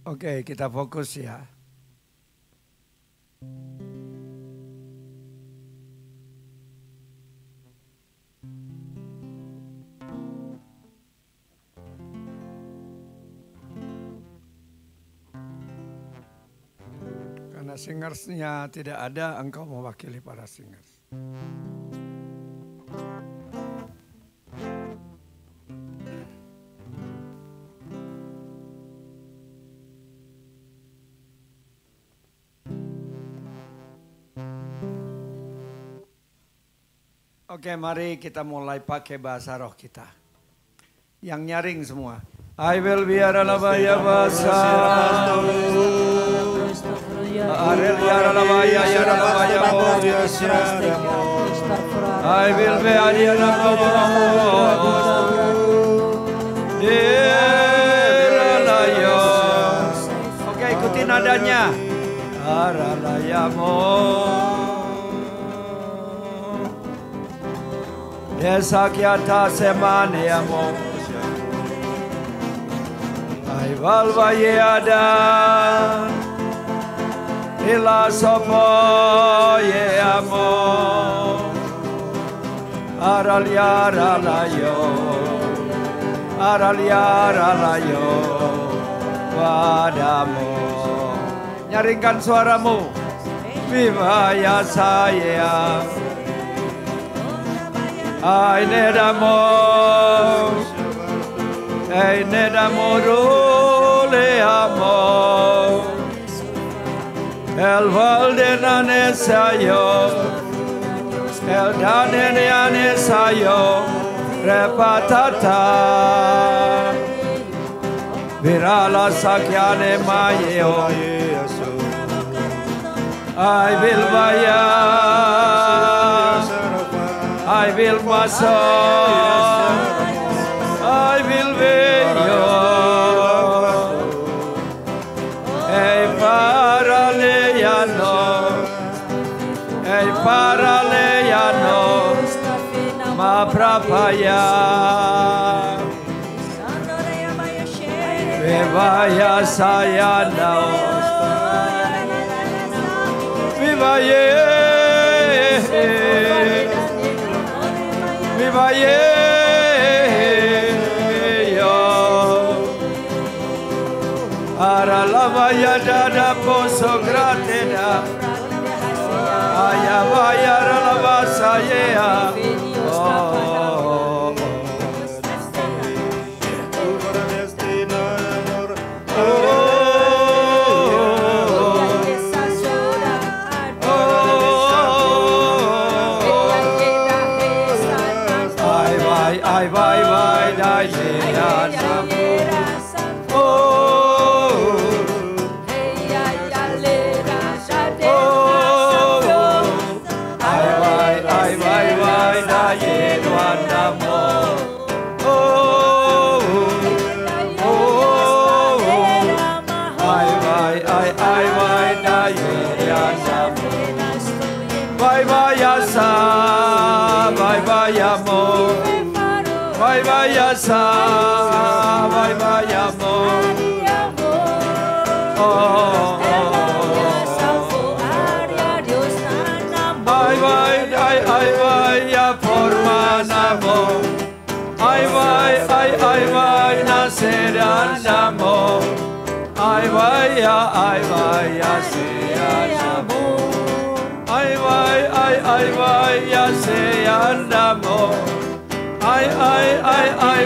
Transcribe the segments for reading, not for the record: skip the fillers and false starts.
Oke, kita fokus ya. Karena singersnya tidak ada, engkau mewakili para singers. Oke, mari kita mulai pakai bahasa roh kita. Yang nyaring semua. I will be aralabaya basa. Arel yaralabaya yaralabaya I will be aralabaya. Oke, ikuti nadanya. Aralayamo. Desa kiata semane amo. Ai valva yeada. Ila sopo ye amo. Aralyara layo. Aralyara layo. Padamu. Nyaringkan suaramu. Viva ya saya. Ai nedamo, ai nedamo le amo, el valdenane sayo, el danene sayo, repatata, virala sakyane mayo, ai vilvaya. I will masuk, I will veyo, paraleyano, ma prapaya, vivaya sayana, vivaye. Viva yo, ara la vaya da poso gratena, aya vaya la basa yea. Bye bye amor. Bye bye ya forman amor. Ay bye nacerán amor. Ay vaya sean amor. Ay vaya sean amor. Ay,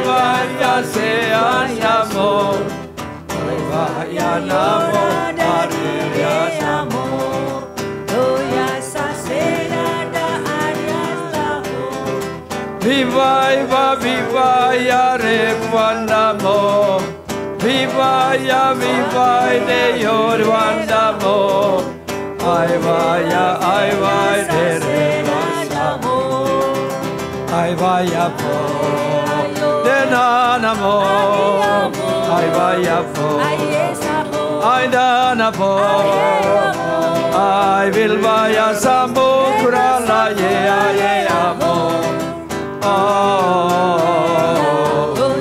vaya sean amor. Ay, vaya amor, vaya amor. Doya sacerada arias lahor. Viva ya recuandamo. Viva de yorwandamo. Ay, vaya de amor. Ay vaya por denanamo, ay vaya por, ay danapor, ay vilvaya sambukra la ye amor.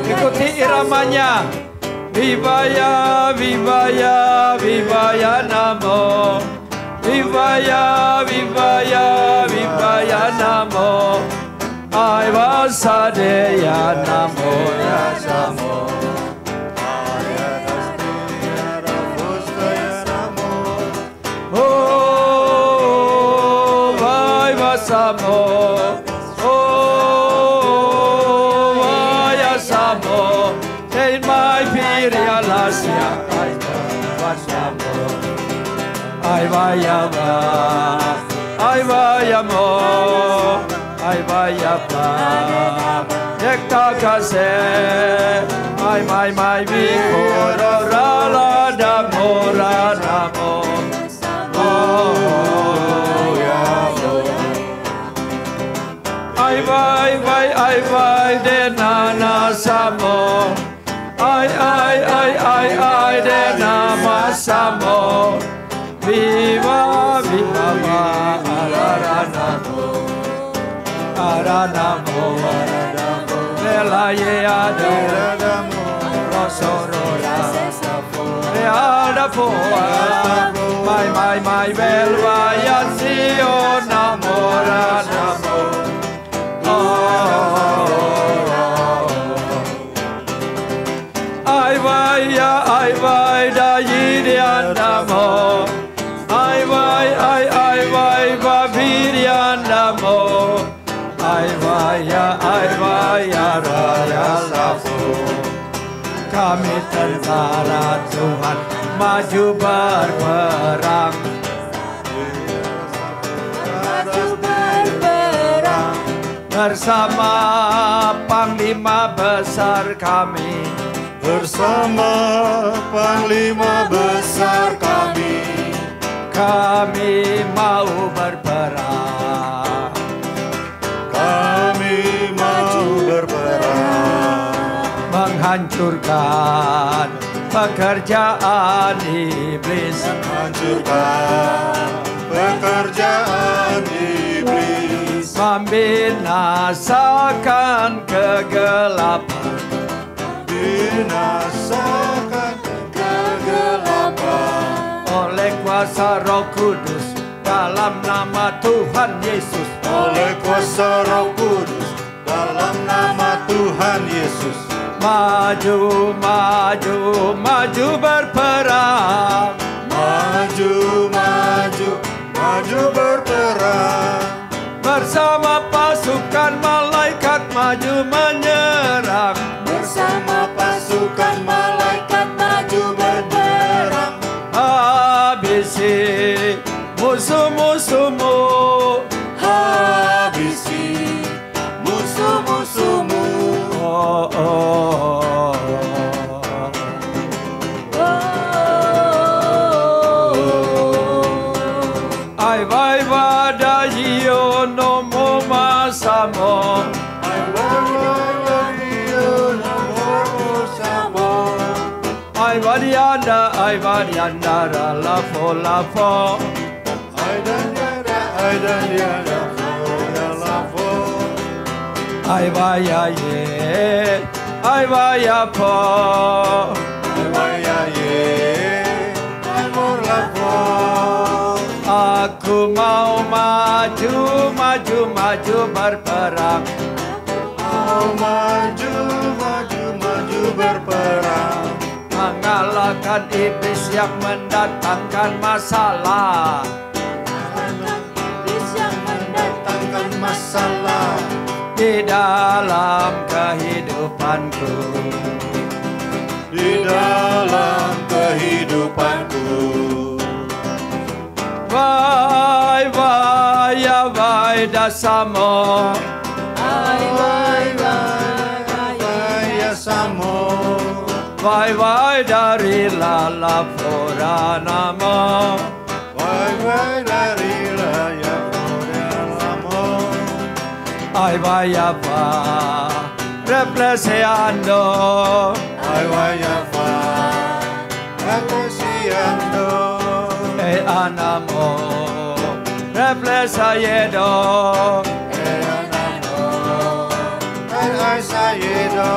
Ikuti iramanya, Vivaya, vivaya, vivaya namo. Vivaya, vivaya, vivaya namo. Aivasadeya namo yasamo. Oh, Vaivasamo. Oh, Vayasamo. In my Pirialasya, Aivasamo. Aivayava, Aivayamo. Aivayapa, Ektakase, my Vikoro, Rala, Damo, Radamo, Aivai, Denana Samo, I, Denama Samo, Viva, Viva, Araranamo. Aranamo, Velaye Adamo, Rosorora, Readapoa, my Velvaya Sio Namoranamo. I vai da Yidiandamo, I vai Vaviriandamo. Aivaya, Raya Lafu. Kami tentara Tuhan maju berperang. Bersama Panglima besar kami. Bersama Panglima besar kami. Kami mau berperang. Kami mau berperang, menghancurkan pekerjaan iblis, menghancurkan pekerjaan iblis, membinasakan kegelapan, binasakan kegelapan oleh kuasa Roh Kudus dalam nama Tuhan Yesus. Oleh kuasa Roh Kudus dalam nama Tuhan Yesus. Maju, maju, maju berperang. Maju, maju, maju berperang. Bersama pasukan malaikat maju menyerang. Bersama pasukan malaikat maju berperang. Habisi musuh-musuhmu, habisi musuh-musuhmu. Ai vai vada io no mo masamo. Ai vai vada io no mo masamo. Ai varianda la fo. Ai vai a ye, ai vai a po, ai vai a ye, ai vor la po. Aku mau maju, maju, maju berperang. Mau maju, maju, maju berperang. Mengalahkan iblis yang mendatangkan masalah. Masalah di dalam kehidupanku, di dalam kehidupanku. Vai dasamo, vai dasamo, vai dari la foranamo, vai dari la. Ai vai apa represiando, ai vai apa represiando, anamo represayendo, anamo represayendo.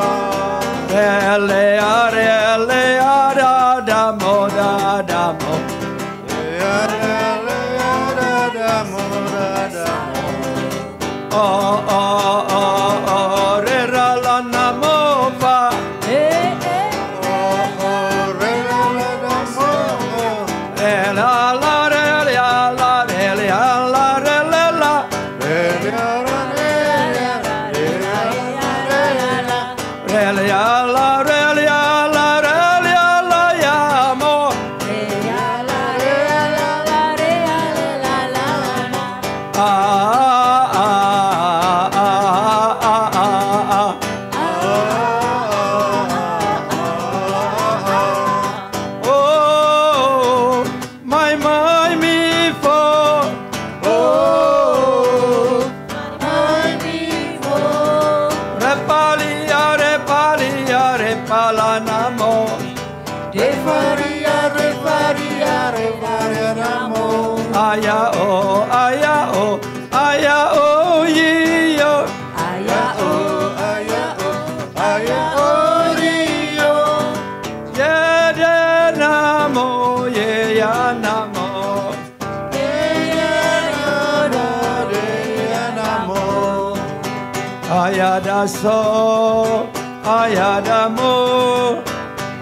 Ayadaso, ayadamu,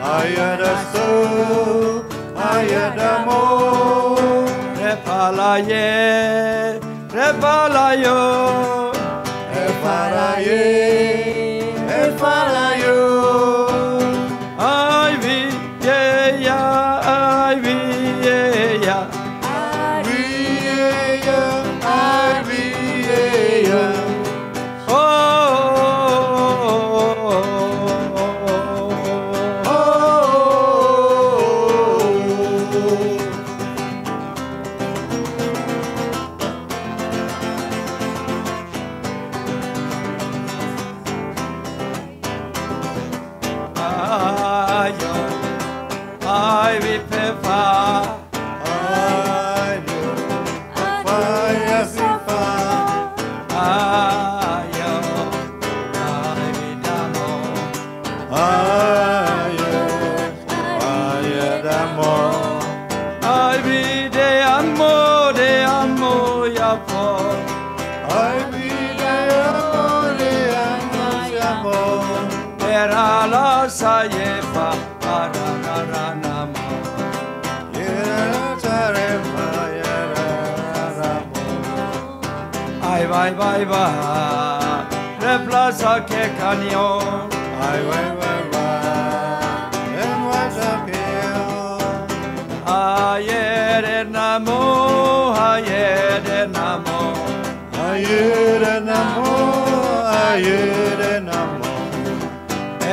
ayadaso, ayadamu, repalaye, repalayo, repalaye, repalayo, ivy, yeah, ivy, yeah. Sayepa Araranamo Yeratarema Yeraramo Ai vai vai vai Replaza que canyon Ai vai vai vai Enwazakeo Ayerenamo Ayerenamo Ayerenamo Ayerenamo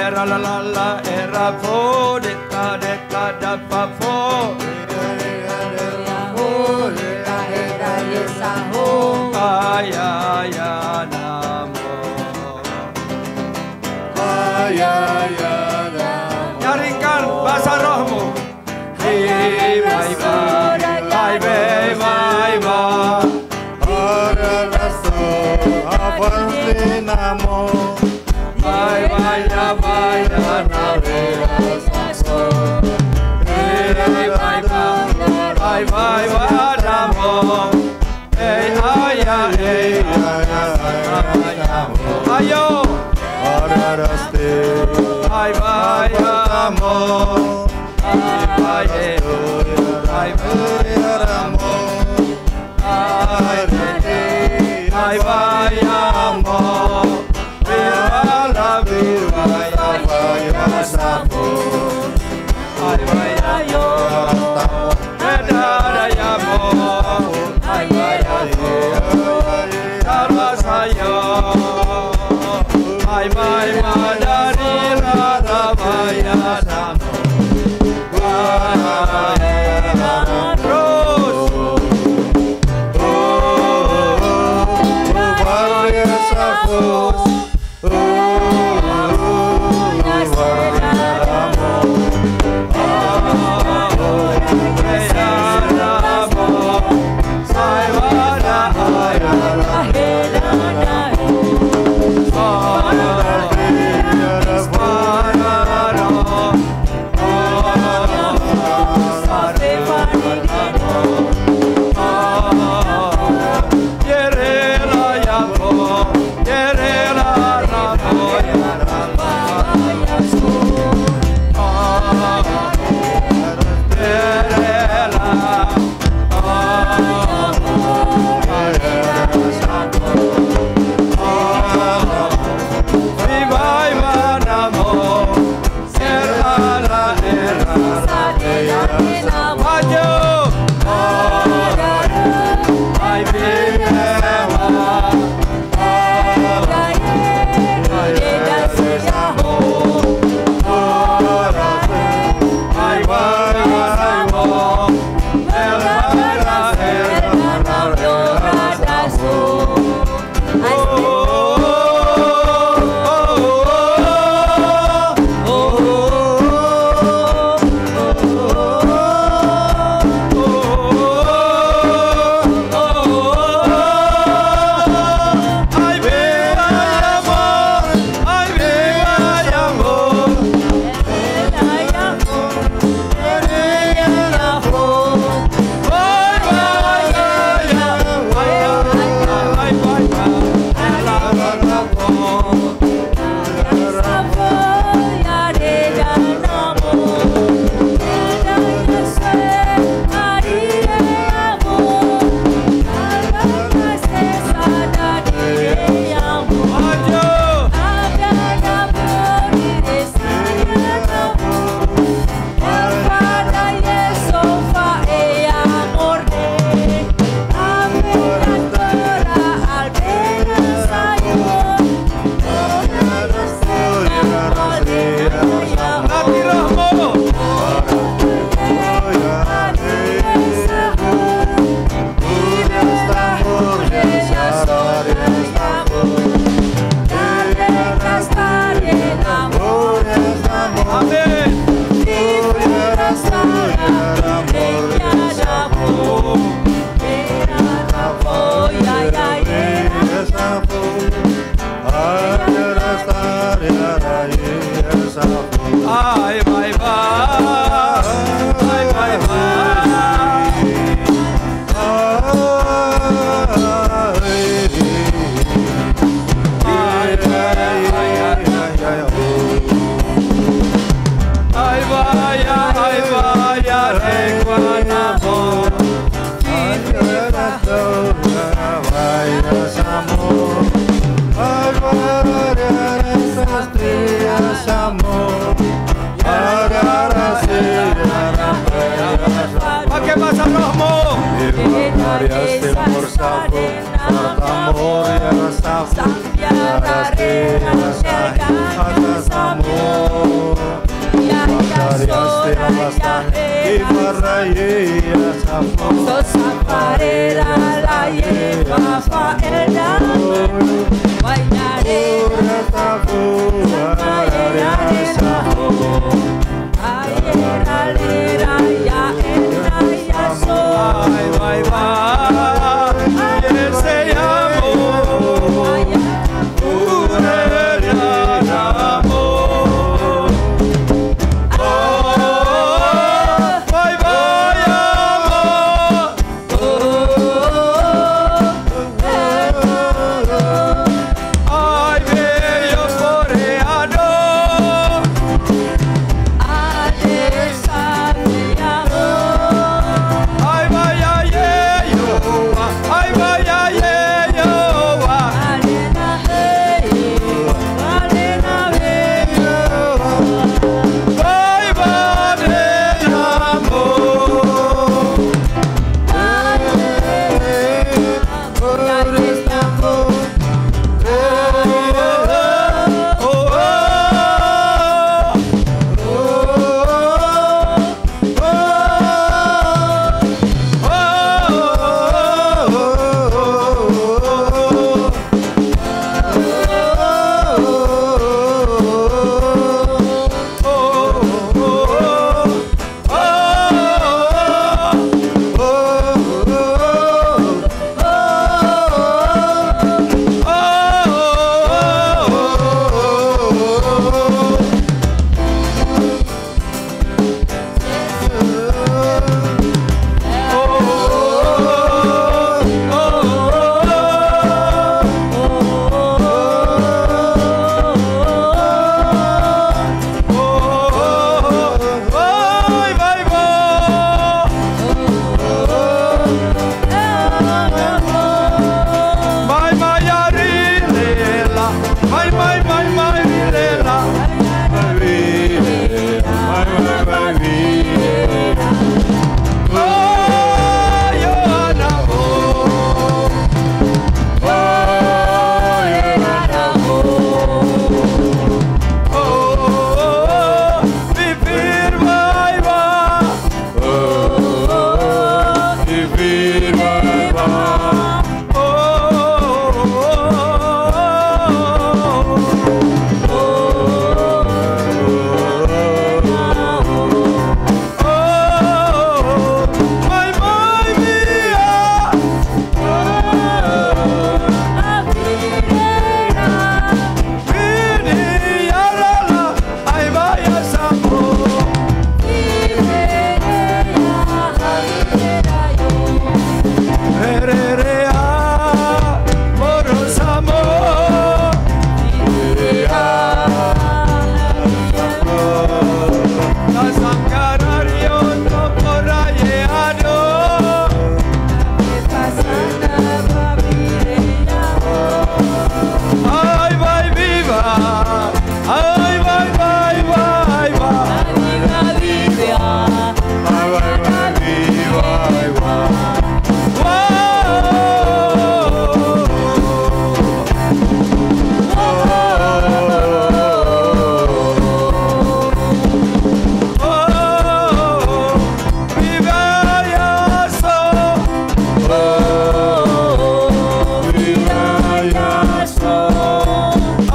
Era la la la era fo de ta da pa fo ay ay namo ay ay nyaringkan bahasa rohmu bye bye bye bye bye bye ora raso avante namo bye bye bye bye bye namo hey ay ayo Araraste bye bye namo bye bye Ramo bye bye namo virvala virvaya sapo bye bye ayo edara yamo bye bye Sayo, bye bye madari radhavaya namo,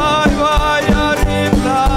Ay, vaya, rimla.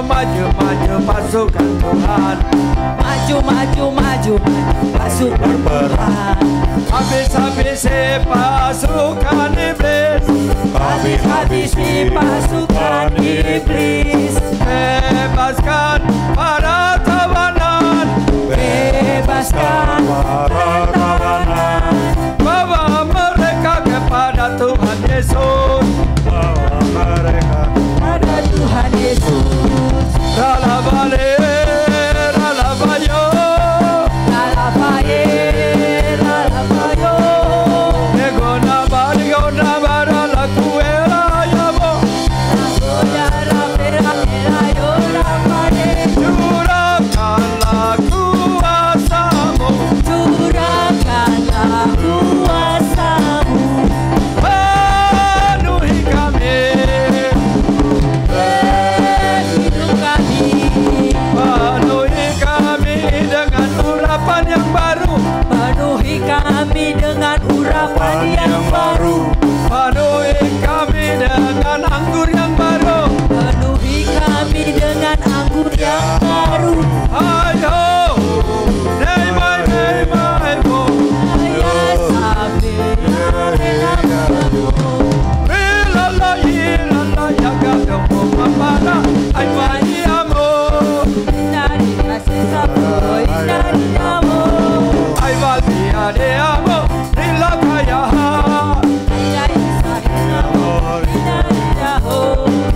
Maju pasukan Tuhan. Maju, maju, maju, pasukan Tuhan. Habis-habisi pasukan iblis. Habis-habisi pasukan iblis. Bebaskan para tawanan. Bebaskan para tawanan. Bawa mereka kepada Tuhan Yesus. Bawa mereka pada Tuhan Yesus. Ralabale, ralabayo, Lalabaye, lalabayo. negona bara la kuela yabo. Nagoya rapera anggur yang baru. Penuhi kami dengan anggur yang baru. Ayo, neymai neymai bo. Ayah sambil Ilala ilala jaga demo mapala. Ay pai amor. Inari kasih sabro, inari amor. Ay valvia de amor. Rila kaya. Ayah isah amor, inari amor.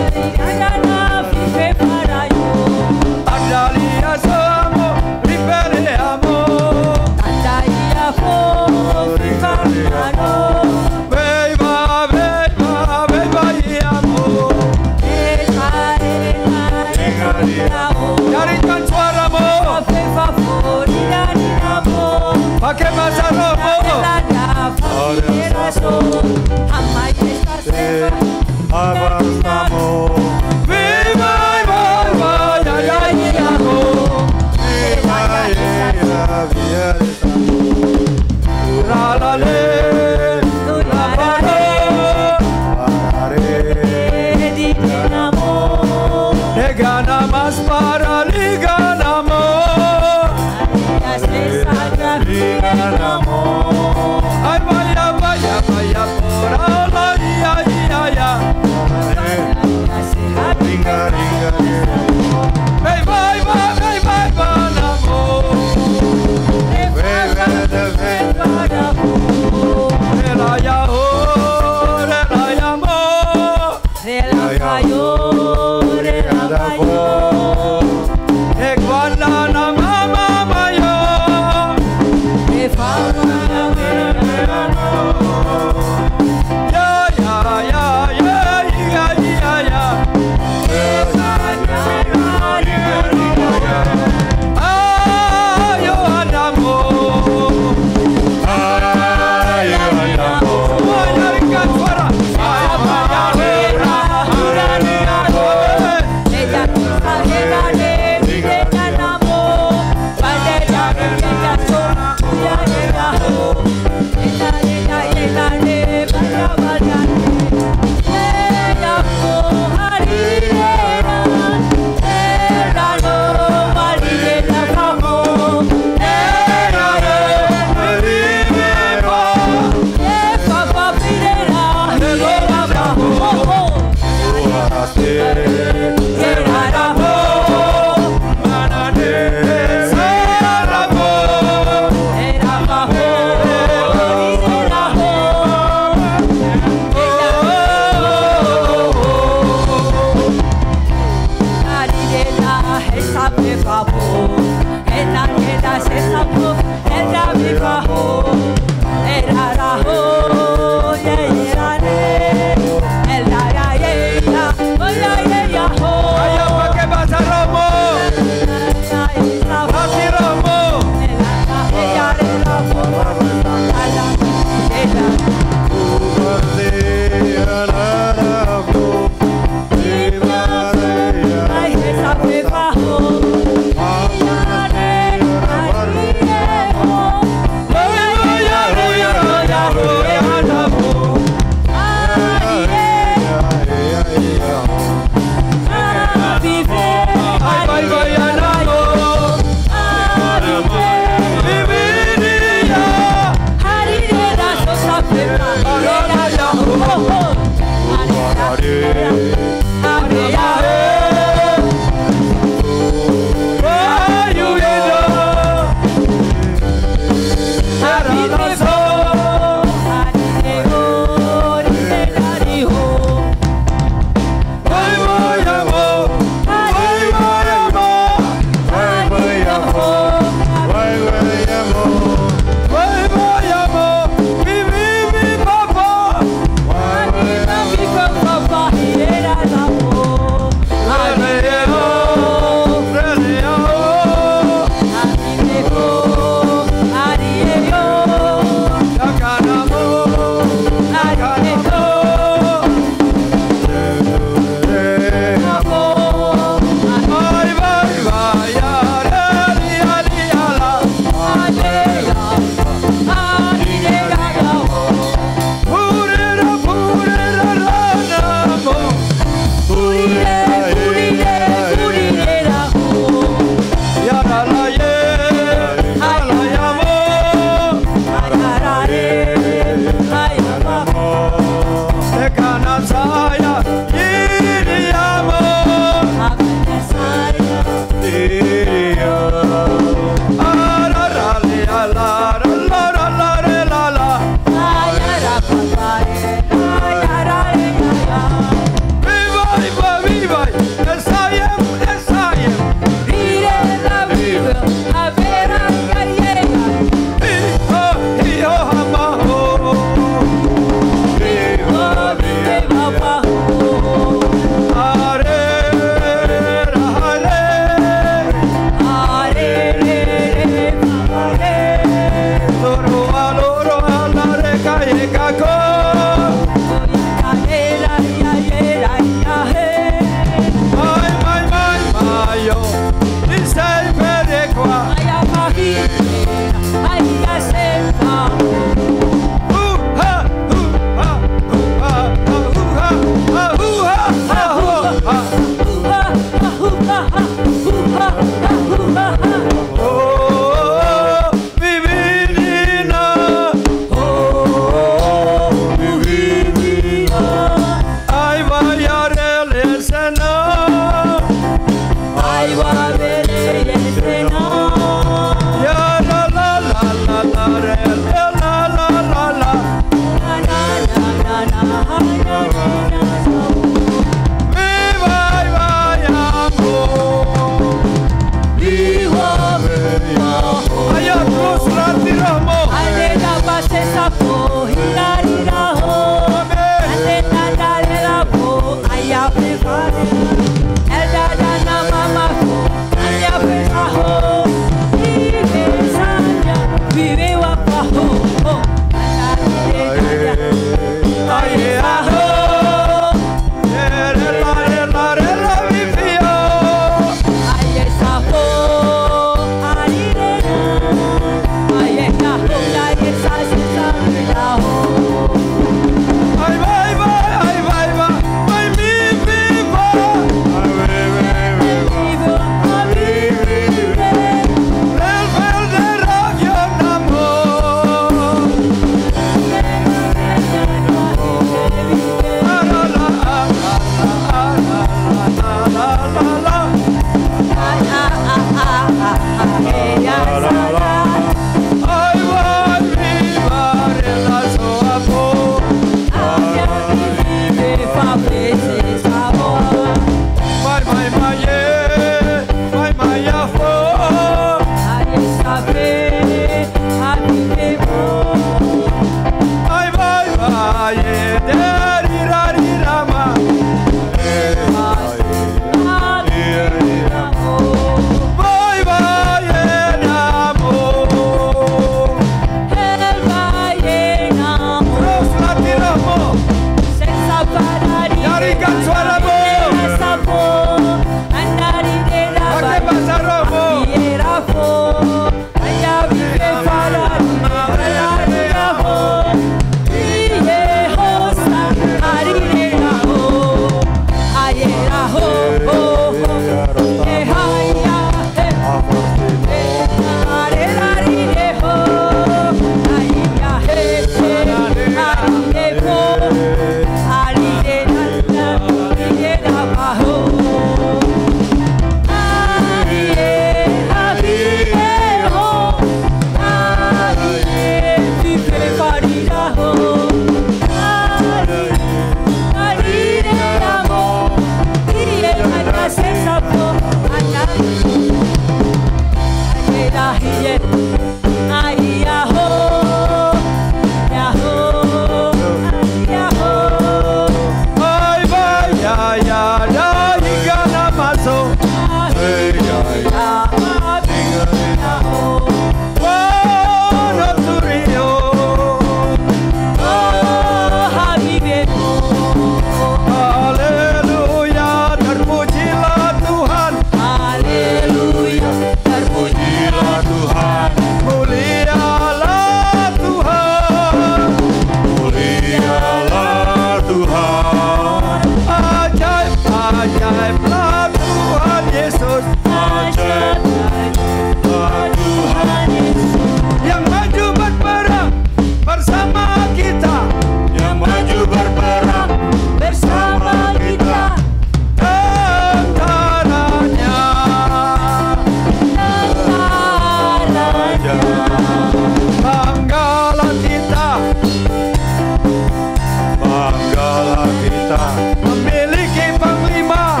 kita. Memiliki panglima.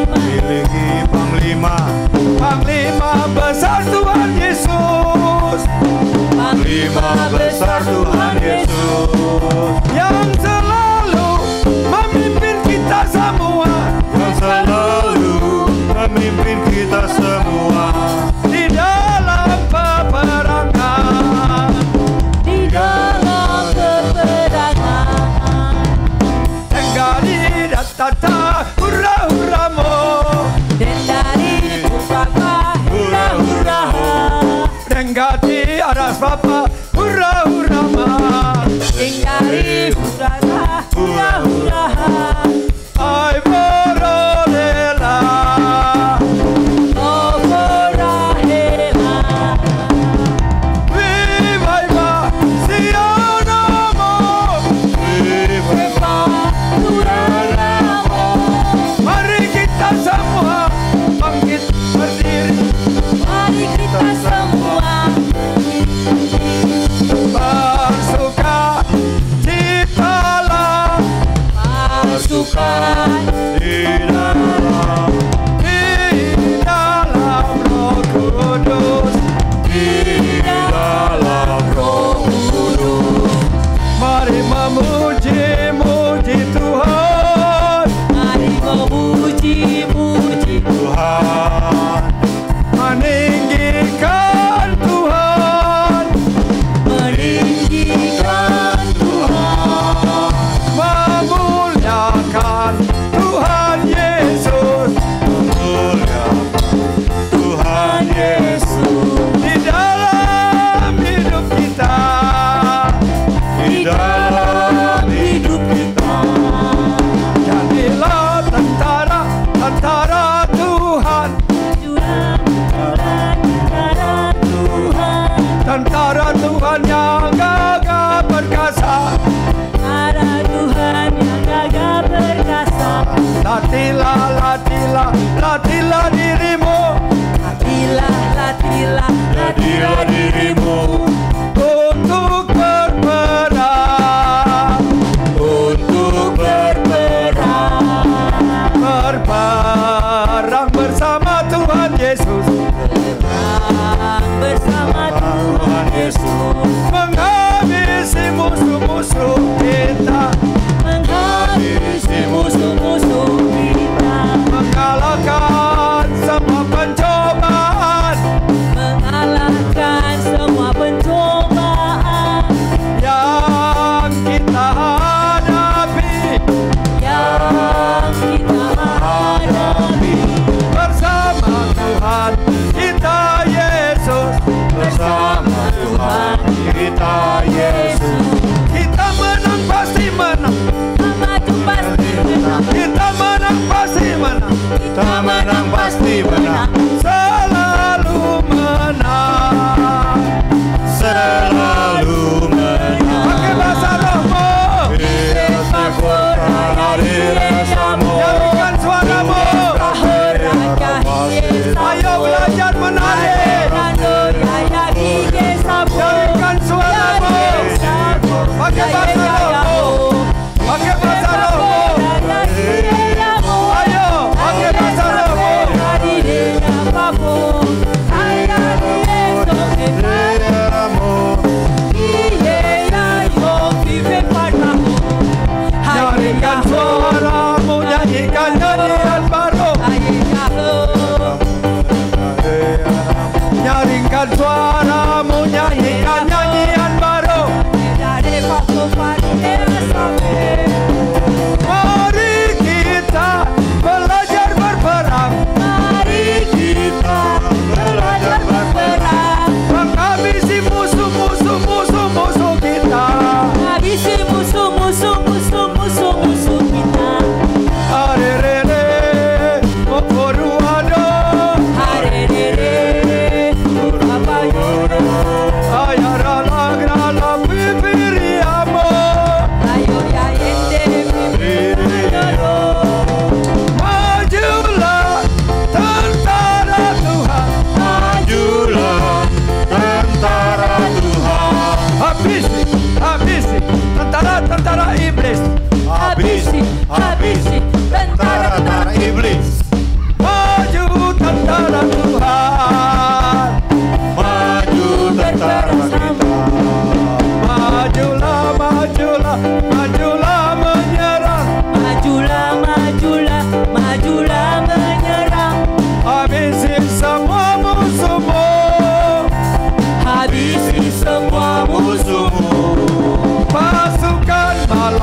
Memiliki panglima. Panglima besar Tuhan Yesus. Panglima besar Tuhan Yesus. Yang selalu memimpin kita semua. Yang selalu memimpin kita semua. Di dalam peperangan. Di dalam peperangan. Tenggari datata hurra-hurramo. Dan dari pusaka hurra-hurra. Tenggati aras Bapa hurra-hurrama. Dan dari pusaka hurra-hurra. Ai berolela. Oh Borahela. Viva Sionamo. Viva Tuhanmu. Mari kita semua bangkit berdiri. Mari kita semua Bersuka citalah pasukan Di dalam, di dalam Roh Kudus. di dalam Roh Kudus. Mari memuji-muji Tuhan. Mari memuji-muji Tuhan. Meninggikan Tuhan. meninggikan Tuhan. Memuliakan Tuhan Yesus. Memuliakan Tuhan Yesus. Di dalam hidup kita. Di dalam hidup kita. Jadilah tentara Tuhan. Tentara Tuhan yang gagah perkasa. Tentara Tuhan yang gagah perkasa. Latilah, latilah, latilah dirimu. Latilah, latilah, latilah dirimu. Untuk berperang. Untuk berperang. Berperang bersama Tuhan Yesus. Berperang bersama Tuhan Yesus. Menghabisi musuh-musuh kita. Menghabisi musuh-musuh kita. Mengalahkan semua pencobaan. Mengalahkan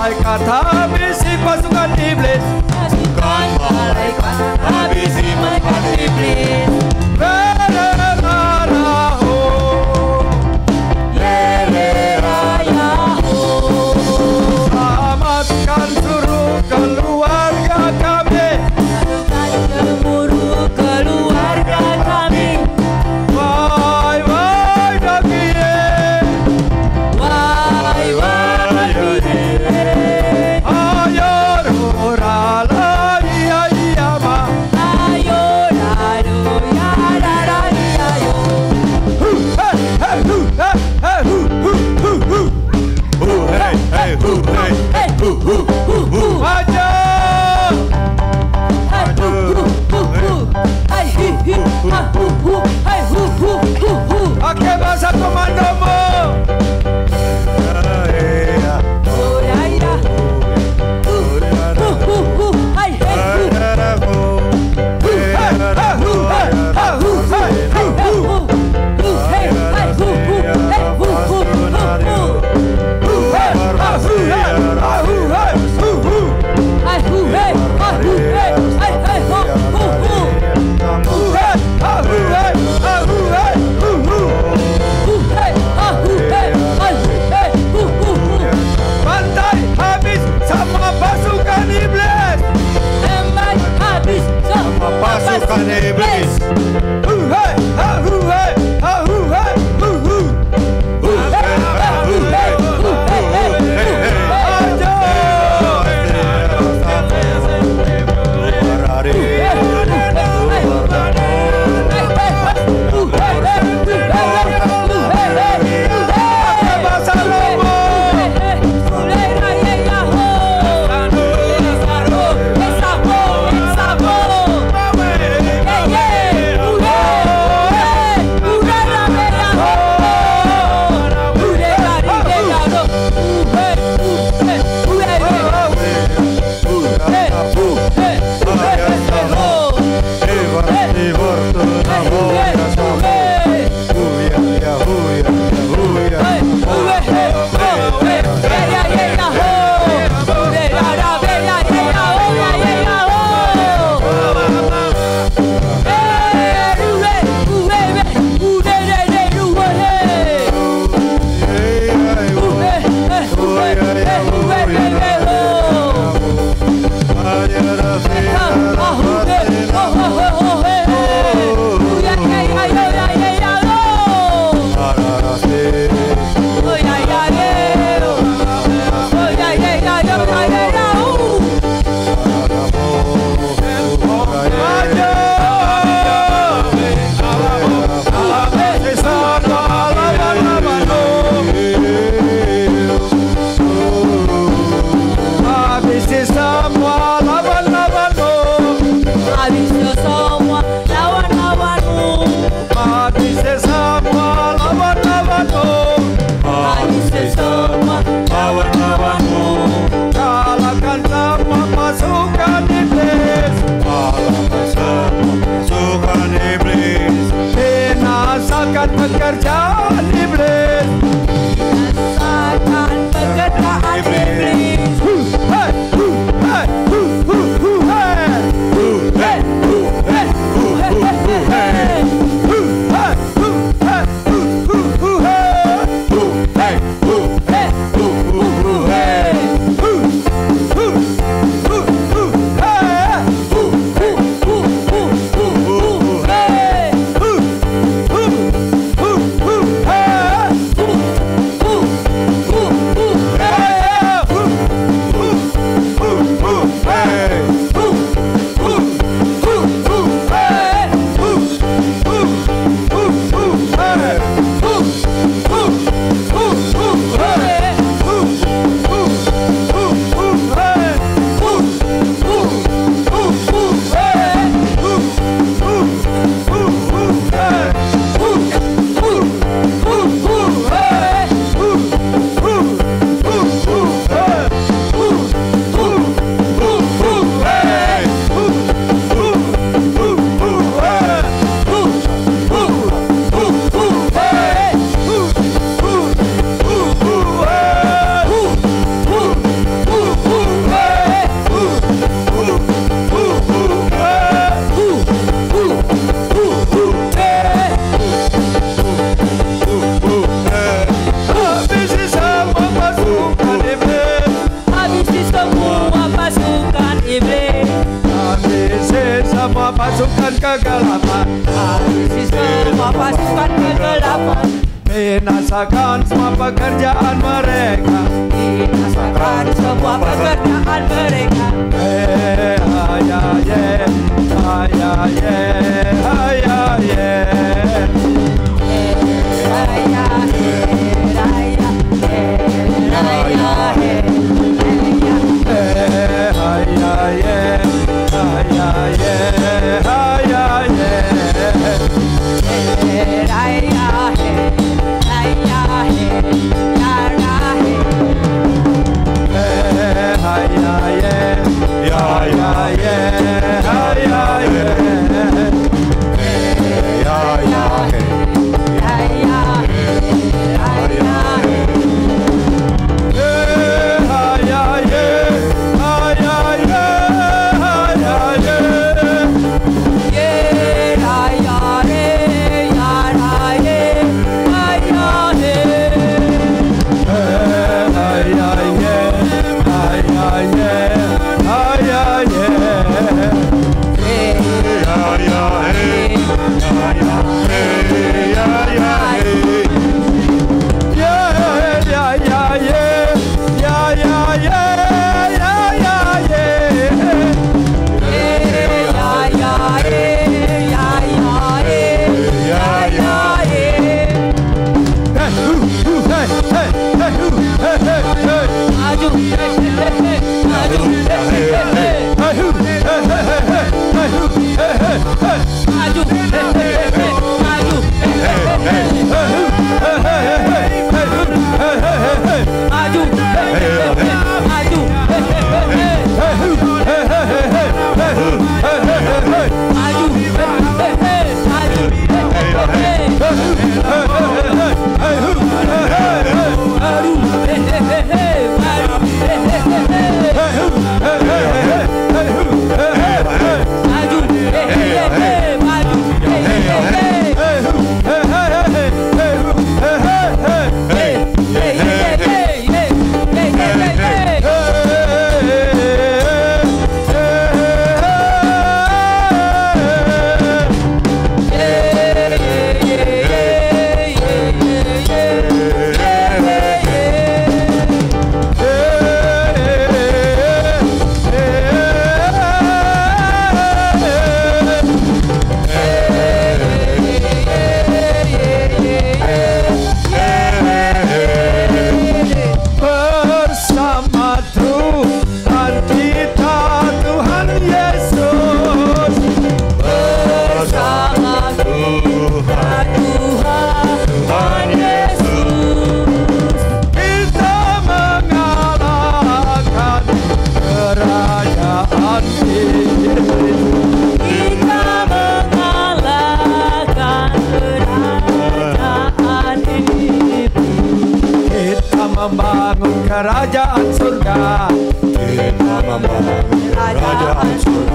malaikat habisi pasukan iblis. Pasukan malaikat habisi malaikat iblis. Selamatkan seluruh keluarga kami. Seluruh keluarga kami. Wai wai dagie. Wai wai dagie. Ayo rala ya ya ma. Ayo lado ya la ayo. Hey hey hu hey hey hu hu hu hu. Hey, hey, hu, hey. Hey hu hu hu hu. Aja. Hey hu hu hu hu. Hey hi hi ha hu hu. Hey hu hu hu hu. Pakai bahasa komandomu. Oh ya ya. Hu hu hu hu. Hey hey hu. Hey, pasukan kegelapan, habisi semua pasukan kegelapan, binasakan semua pekerjaan mereka. binasakan semua pekerjaan mereka. membangun kerajaan surga. Kita membangun kerajaan surga.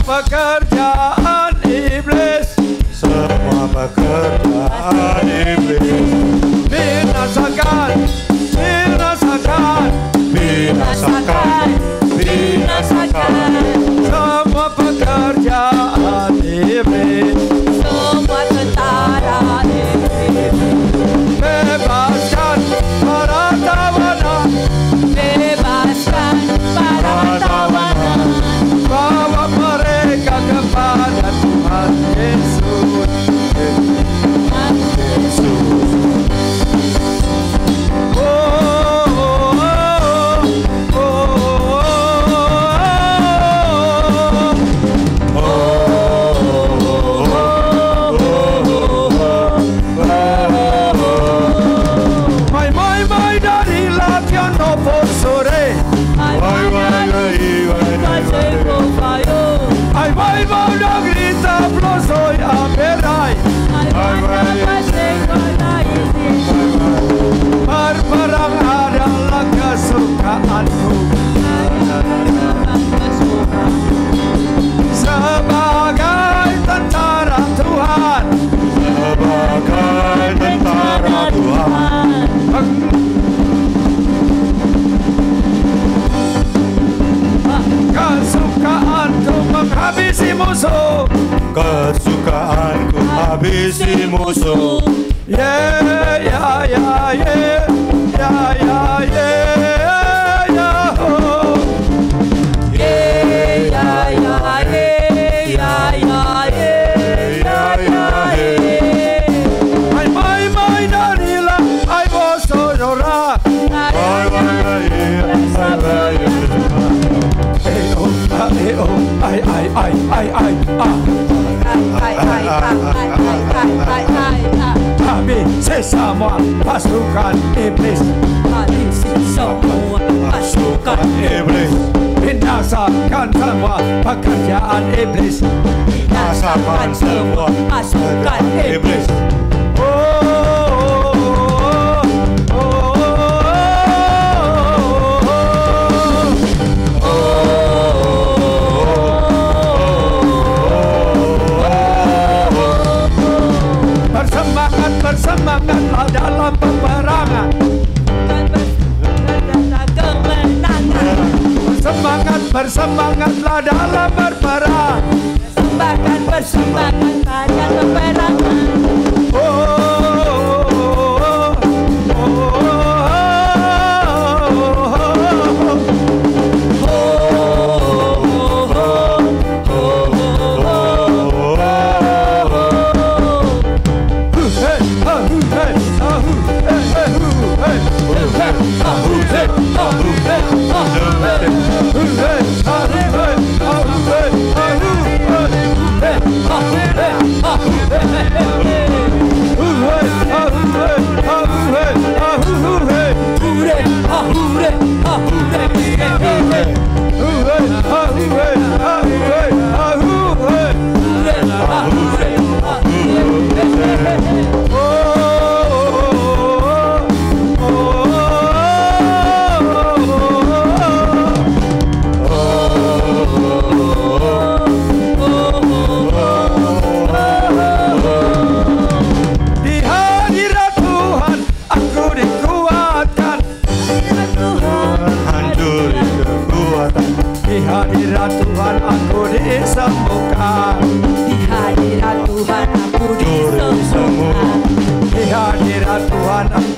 Pekerjaan iblis, kesukaanku habisi musuh. Yeah, yeah, yeah, yeah, yeah, yeah, yeah, yeah, oh. Yeah, yeah, yeah, yeah, yeah, yeah, yeah, yeah, yeah. Ay, Darila, ay, Bosonora. Kami sesama pasukan iblis, Habisi semua pasukan Iblis, binasakan semua pekerjaan iblis. binasakan semua pasukan iblis. Bersemangatlah dalam peperangan. Bersemangatlah dalam berperang. Bersemangat pada peperangan.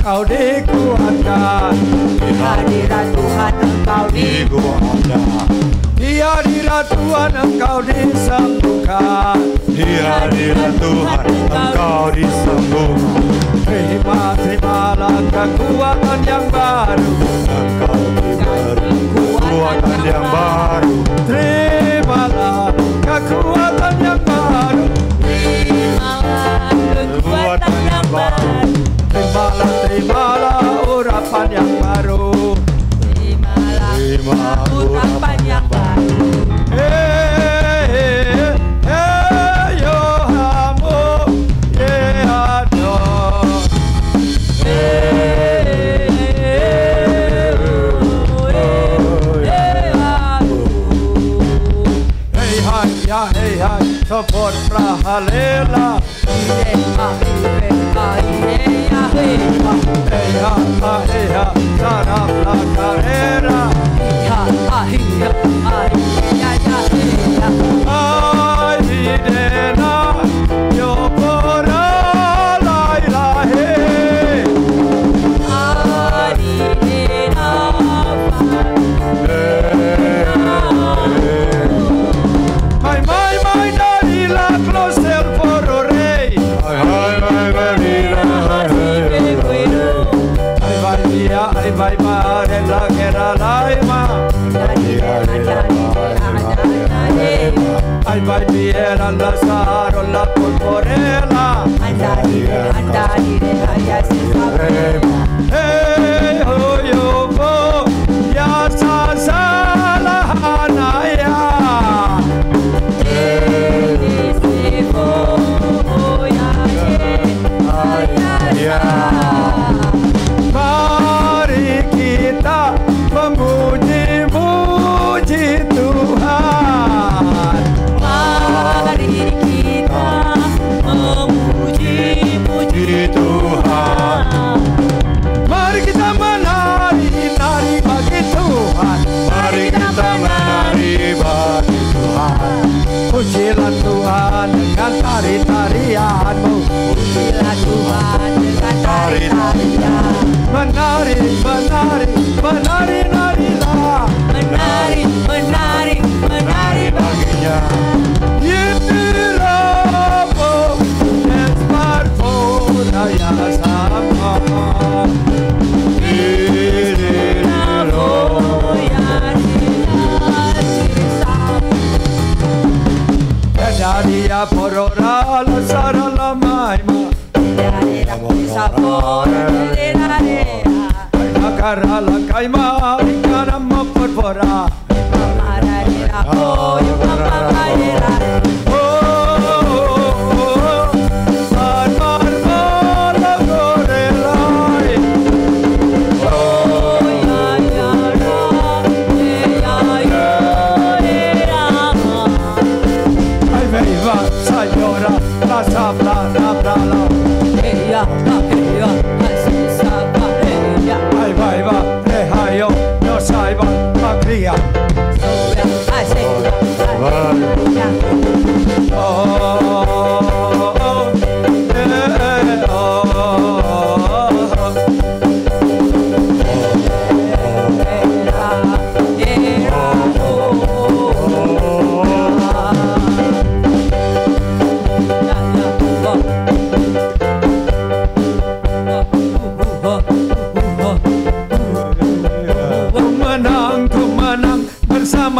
Engkau dikuatkan. Di hadirat Tuhan Engkau dikuatkan. Di hadirat Tuhan Engkau disembuhkan. Di hadirat Tuhan Engkau disembuhkan. Terimalah kekuatan yang baru. Engkau diberi kekuatan yang baru. Terimalah kekuatan yang baru. Terimalah kekuatan yang baru. Terimalah urapan yang baru. Terimalah urapan yang baru. Sopor prahalela. Sarap la carrera. Ay videna yo por la ilahe. Vai mare la guerra laima. Ai vai viera la saro la polporela. Hey ho yo bo ya sa la hanaya. Mari kita memuji-muji Tuhan. Mari kita memuji-muji Tuhan. Ira porora la sara la maima Nakara la kaima Ikana mopora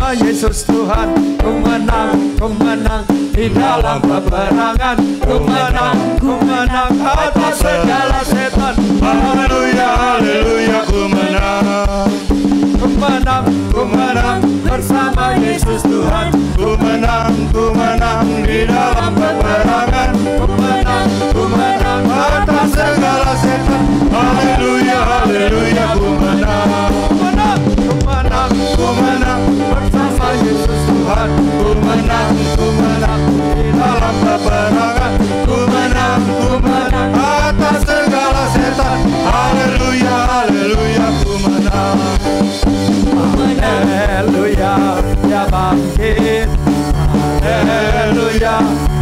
Yesus Tuhan, ku menang di dalam peperangan, ku menang atas segala setan. Haleluya, haleluya, ku menang bersama Yesus Tuhan. Ku menang di dalam peperangan. Ku menang atas segala setan. Haleluya, haleluya, ku menang bersama Yesus Tuhan. Ku menang di dalam peperangan. Ku menang atas segala setan. Haleluya, haleluya, ku menang. Haleluya, dia bangkit. Haleluya,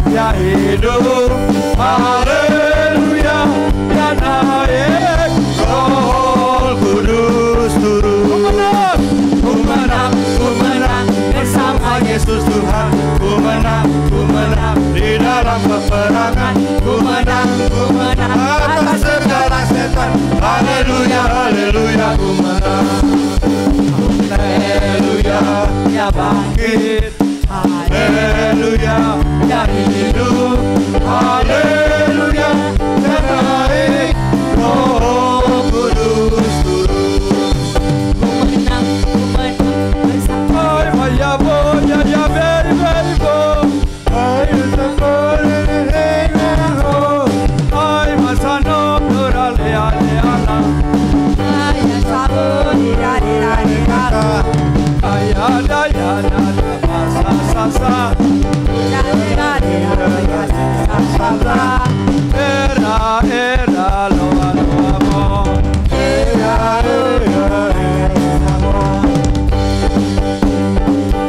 dia hidup. Haleluya, dia naik. Roh Kudus turun. Ku menang bersama Yesus Tuhan. Ku menang di dalam peperangan. Ku menang atas segala setan. Haleluya, haleluya, ku menang. Haleluya, Dia bangkit. haleluya, Dia hidup. haleluya, dia naik. Roh Kudus turun.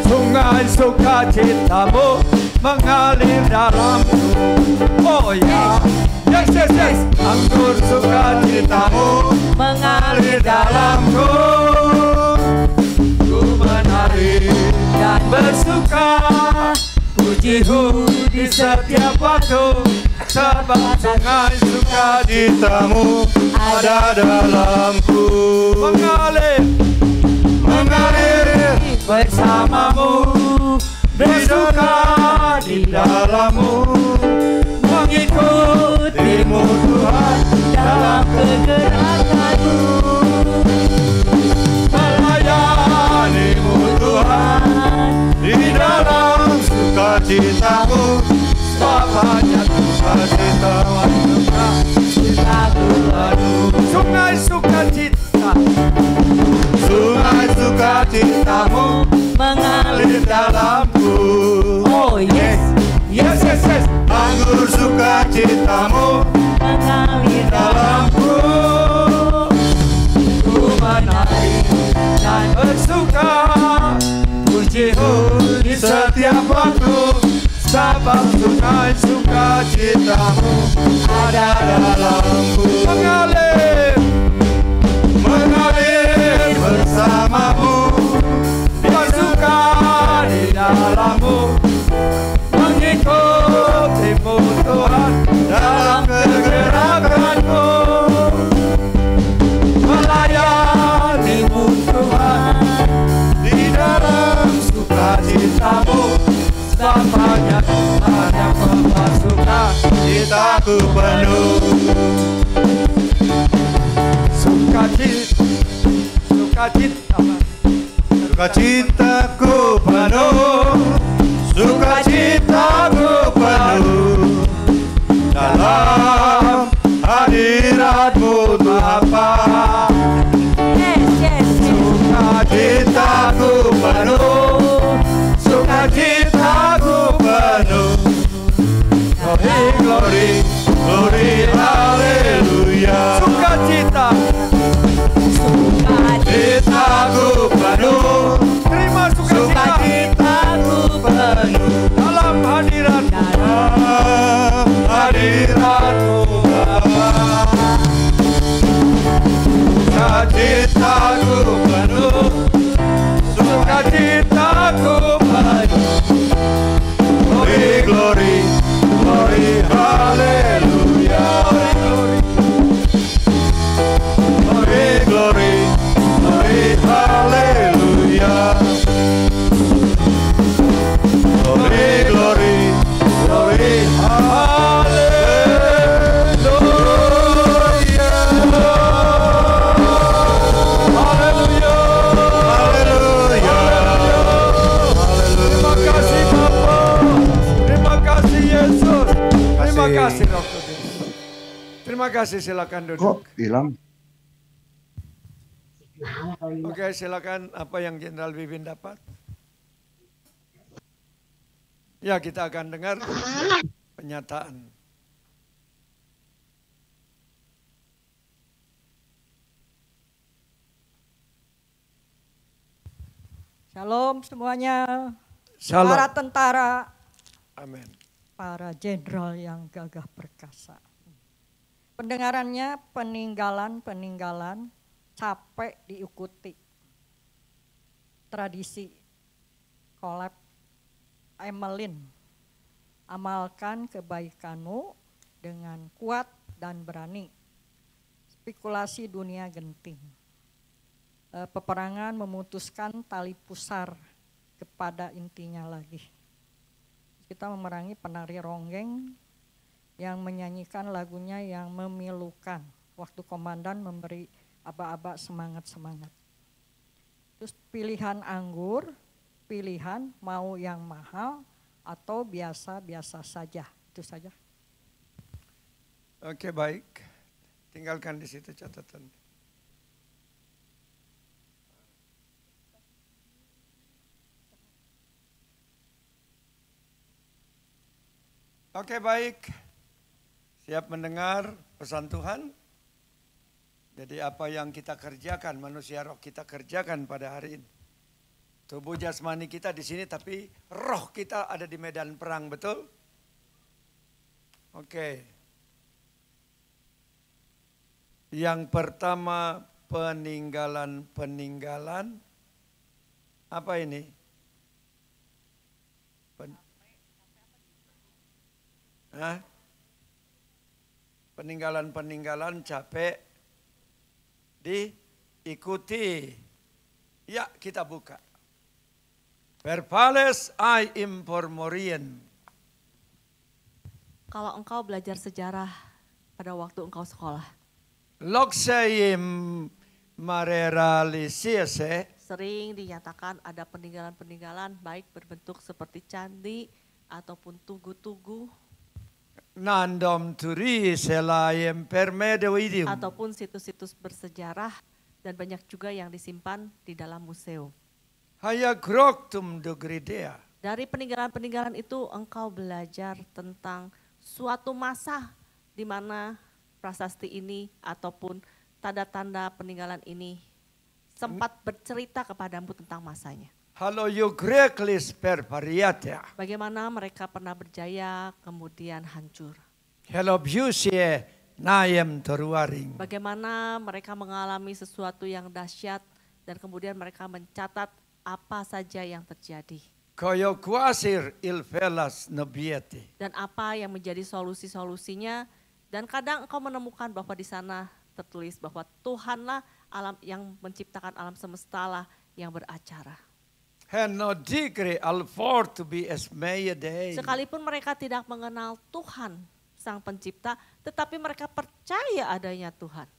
Sungai sukacitamu mengalir dalamku. Oh ya, yes. Anggur sukacitamu mengalir dalamku. Ku menari dan bersuka, pujimu di setiap waktu. Sebab sungai Sukacitamu ada dalamku. Mengalir bersamamu, bersuka di dalammu, mengikutimu Tuhan dalam kegerakanmu, melayanimu Tuhan di dalam sukacitamu. sebab hanya Sukacitamu, sukacitaku baru. Sungai sukacita, sungai sukacitamu mengalir dalamku. oh yes. Anggur sukacitamu Mengalir dalamku. ku menari dan bersuka, pujimu di setiap waktu. Sebab sungai sukacitamu Ada dalamku. Mengalir bersamamu. bersuka di dalammu, mengikutimu Tuhan dalam kegerakanmu, melayanimu Tuhan di dalam sukacitamu. Sebab hanya Sukacitaku penuh. Sukacitaku penuh. Sukacitaku penuh. Dalam hadiratmu Bapa. Sukacitaku penuh. Sukacitaku penuh. Glory, glory, glory, haleluya. Sukacita. Sukacitaku penuh. Terima sukacita. Sukacitaku penuh. Dalam hadirat. Dalam hadiratmu Bapa. Sukacitaku penuh. Sukacitaku penuh. Glory, glory, glory, hallelujah. Glory, glory, glory, hallelujah. Glory, glory, glory, Terima kasih Roh Kudus. Terima kasih, silakan Kok duduk. hilang? Oke, silakan apa yang Jenderal Vivin dapat. Ya, kita akan dengar penyataan. Shalom semuanya. Shalom. Para tentara, Amin. para jenderal yang gagah perkasa. Pendengarannya peninggalan capek diikuti. Tradisi kolab Emelin. Amalkan kebaikanmu dengan kuat dan berani. Spekulasi dunia genting. Peperangan memutuskan tali pusar kepada intinya lagi. Kita memerangi penari ronggeng yang menyanyikan lagunya yang memilukan. Waktu komandan memberi aba-aba semangat-semangat. Terus pilihan anggur, pilihan mau yang mahal atau biasa-biasa saja. Itu saja. Oke, baik. Tinggalkan di situ catatan. Oke, baik. Siap mendengar pesan Tuhan? Jadi apa yang kita kerjakan, manusia roh kita kerjakan pada hari ini. Tubuh jasmani kita di sini tapi roh kita ada di medan perang, betul? Oke. Yang pertama peninggalan. Apa ini? Peninggalan capek diikuti. Ya, kita buka. Verbales ai informorien. Kalau engkau belajar sejarah pada waktu engkau sekolah, Loxeim mareralisese. sering dinyatakan ada peninggalan-peninggalan baik berbentuk seperti candi ataupun tugu-tugu Nandom turi selaim permedoidium. ataupun situs-situs bersejarah dan banyak juga yang disimpan di dalam museum. Haya groktum dogridea. Dari peninggalan-peninggalan itu engkau belajar tentang suatu masa di mana prasasti ini ataupun tanda-tanda peninggalan ini sempat bercerita kepadamu tentang masanya. Halo Eugreklis per pariatea. Bagaimana mereka pernah berjaya kemudian hancur. Hello Busie nayem toruaring. Bagaimana mereka mengalami sesuatu yang dahsyat dan kemudian mereka mencatat apa saja yang terjadi. Koyo kuasir ilvelas nobieti. Dan apa yang menjadi solusi-solusinya. Dan kadang engkau menemukan bahwa di sana tertulis bahwa Tuhanlah alam yang menciptakan alam semesta lah yang beracara. Henno digre al for to be esmeye dei. Sekalipun mereka tidak mengenal Tuhan Sang Pencipta, tetapi mereka percaya adanya Tuhan.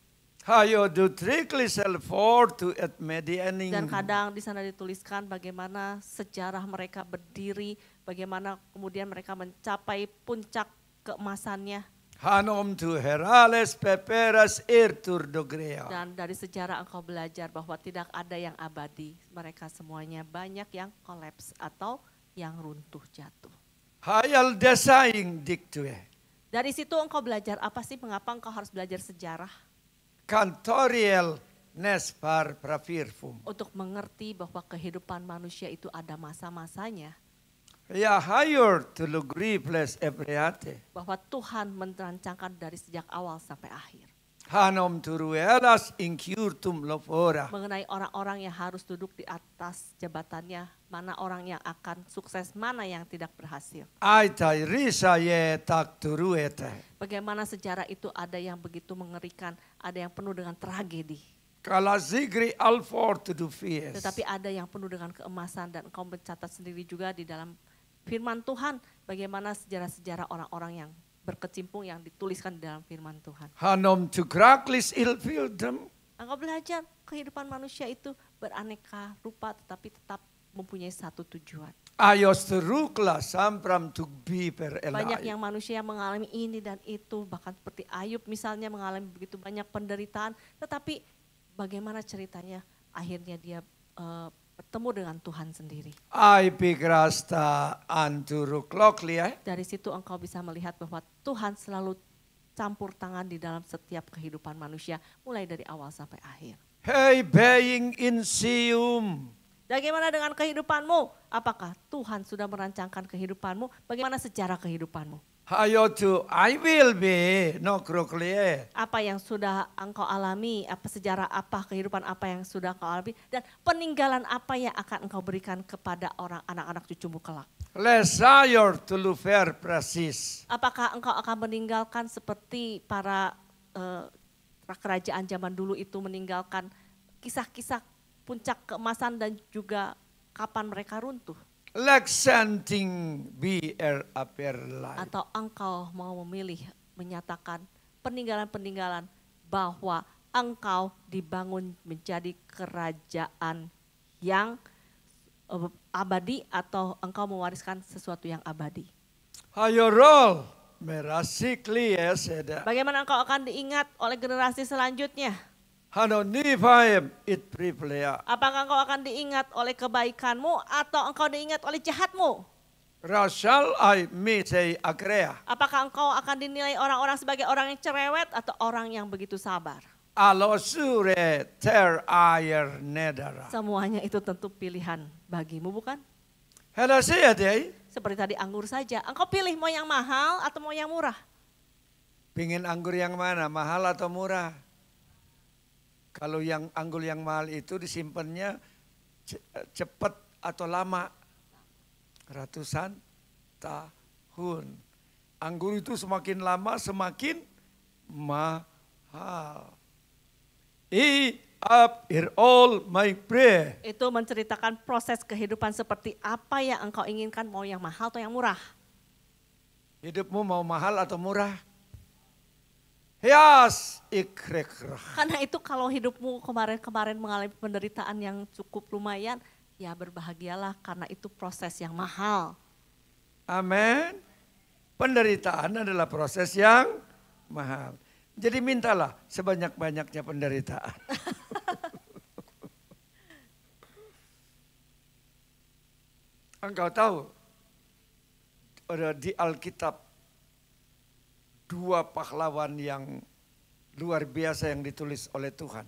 Hayo du trycklisel for to et mediening. Dan kadang di sana dituliskan bagaimana sejarah mereka berdiri, bagaimana kemudian mereka mencapai puncak keemasannya. Hanom tu herales peperas irtur dogrea. Dan dari sejarah engkau belajar bahwa tidak ada yang abadi. Mereka semuanya banyak yang kolaps atau yang runtuh jatuh. Hayal desaing diktue. Dari situ engkau belajar apa sih, mengapa engkau harus belajar sejarah? Cantoriel nespar prafirfum. Untuk mengerti bahwa kehidupan manusia itu ada masa-masanya. Ya hayor to lugriples ebriate. Bahwa Tuhan merancangkan dari sejak awal sampai akhir. Hanom turuelas incurtum lofora. Mengenai orang-orang yang harus duduk di atas jabatannya, mana orang yang akan sukses, mana yang tidak berhasil. Aitai risa ye tak turuete. Bagaimana sejarah itu ada yang begitu mengerikan, ada yang penuh dengan tragedi. Kala zigri alfor to do fies. Tetapi ada yang penuh dengan keemasan, dan engkau mencatat sendiri juga di dalam firman Tuhan, bagaimana sejarah-sejarah orang-orang yang berkecimpung yang dituliskan di dalam firman Tuhan. Hanom to kraklis ilfildem. Engkau belajar kehidupan manusia itu beraneka rupa tetapi tetap mempunyai satu tujuan. Ayos terukla sampram to be per Banyak elai. yang manusia yang mengalami ini dan itu, bahkan seperti Ayub misalnya mengalami begitu banyak penderitaan, tetapi bagaimana ceritanya akhirnya dia bertemu dengan Tuhan sendiri. Ai pigrasta anturukloklia. Dari situ engkau bisa melihat bahwa Tuhan selalu campur tangan di dalam setiap kehidupan manusia, mulai dari awal sampai akhir. Hey being in sium. Bagaimana dengan kehidupanmu? Apakah Tuhan sudah merancangkan kehidupanmu? Bagaimana sejarah kehidupanmu? Hayo to I will be no kroklie. Apa yang sudah engkau alami, apa sejarah apa, kehidupan apa yang sudah engkau alami, dan peninggalan apa yang akan engkau berikan kepada orang anak-anak cucumu kelak. Lesayor to lufer presis. Apakah engkau akan meninggalkan seperti para kerajaan zaman dulu itu meninggalkan kisah-kisah puncak keemasan dan juga kapan mereka runtuh? Lexenting BR aperlai. Atau engkau mau memilih menyatakan peninggalan-peninggalan bahwa engkau dibangun menjadi kerajaan yang abadi, atau engkau mewariskan sesuatu yang abadi. Hayo roll merasikli eseda. Bagaimana engkau akan diingat oleh generasi selanjutnya? Hano nifaem it priplea. Apakah engkau akan diingat oleh kebaikanmu atau engkau diingat oleh jahatmu? Rashal I mitei akrea. Apakah engkau akan dinilai orang-orang sebagai orang yang cerewet atau orang yang begitu sabar? Alosure ter air nedara. Semuanya itu tentu pilihan bagimu, bukan? Hela saya deh. Seperti tadi anggur saja, engkau pilih mau yang mahal atau mau yang murah? Pingin anggur yang mana, mahal atau murah? Kalau yang anggur yang mahal itu disimpannya cepat atau lama? Ratusan tahun. Anggur itu semakin lama semakin mahal. Up here all my prayer. Itu menceritakan proses kehidupan seperti apa yang engkau inginkan, mau yang mahal atau yang murah. Hidupmu mau mahal atau murah? Yas ikrekrah. Karena itu kalau hidupmu kemarin-kemarin mengalami penderitaan yang cukup lumayan, ya berbahagialah karena itu proses yang mahal. Amin. Penderitaan adalah proses yang mahal. Jadi mintalah sebanyak-banyaknya penderitaan. Engkau tahu ada di Alkitab dua pahlawan yang luar biasa yang ditulis oleh Tuhan.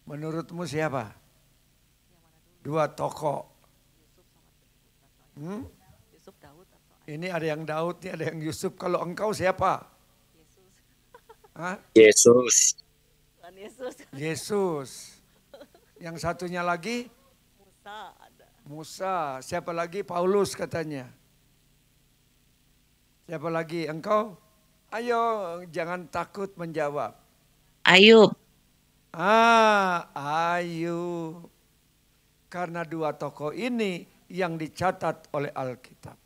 Menurutmu siapa? Dua tokoh. Yusuf, Daud, atau Ini ada yang Daud, ini ada yang Yusuf. Kalau engkau siapa? Yesus. Hah? Yesus. Tuhan Yesus. Yesus. Yang satunya lagi Musa ada. Musa. Siapa lagi? Paulus katanya. Siapa lagi? Engkau? Ayo, jangan takut menjawab. Ayub. Ayub. Karena dua tokoh ini yang dicatat oleh Alkitab.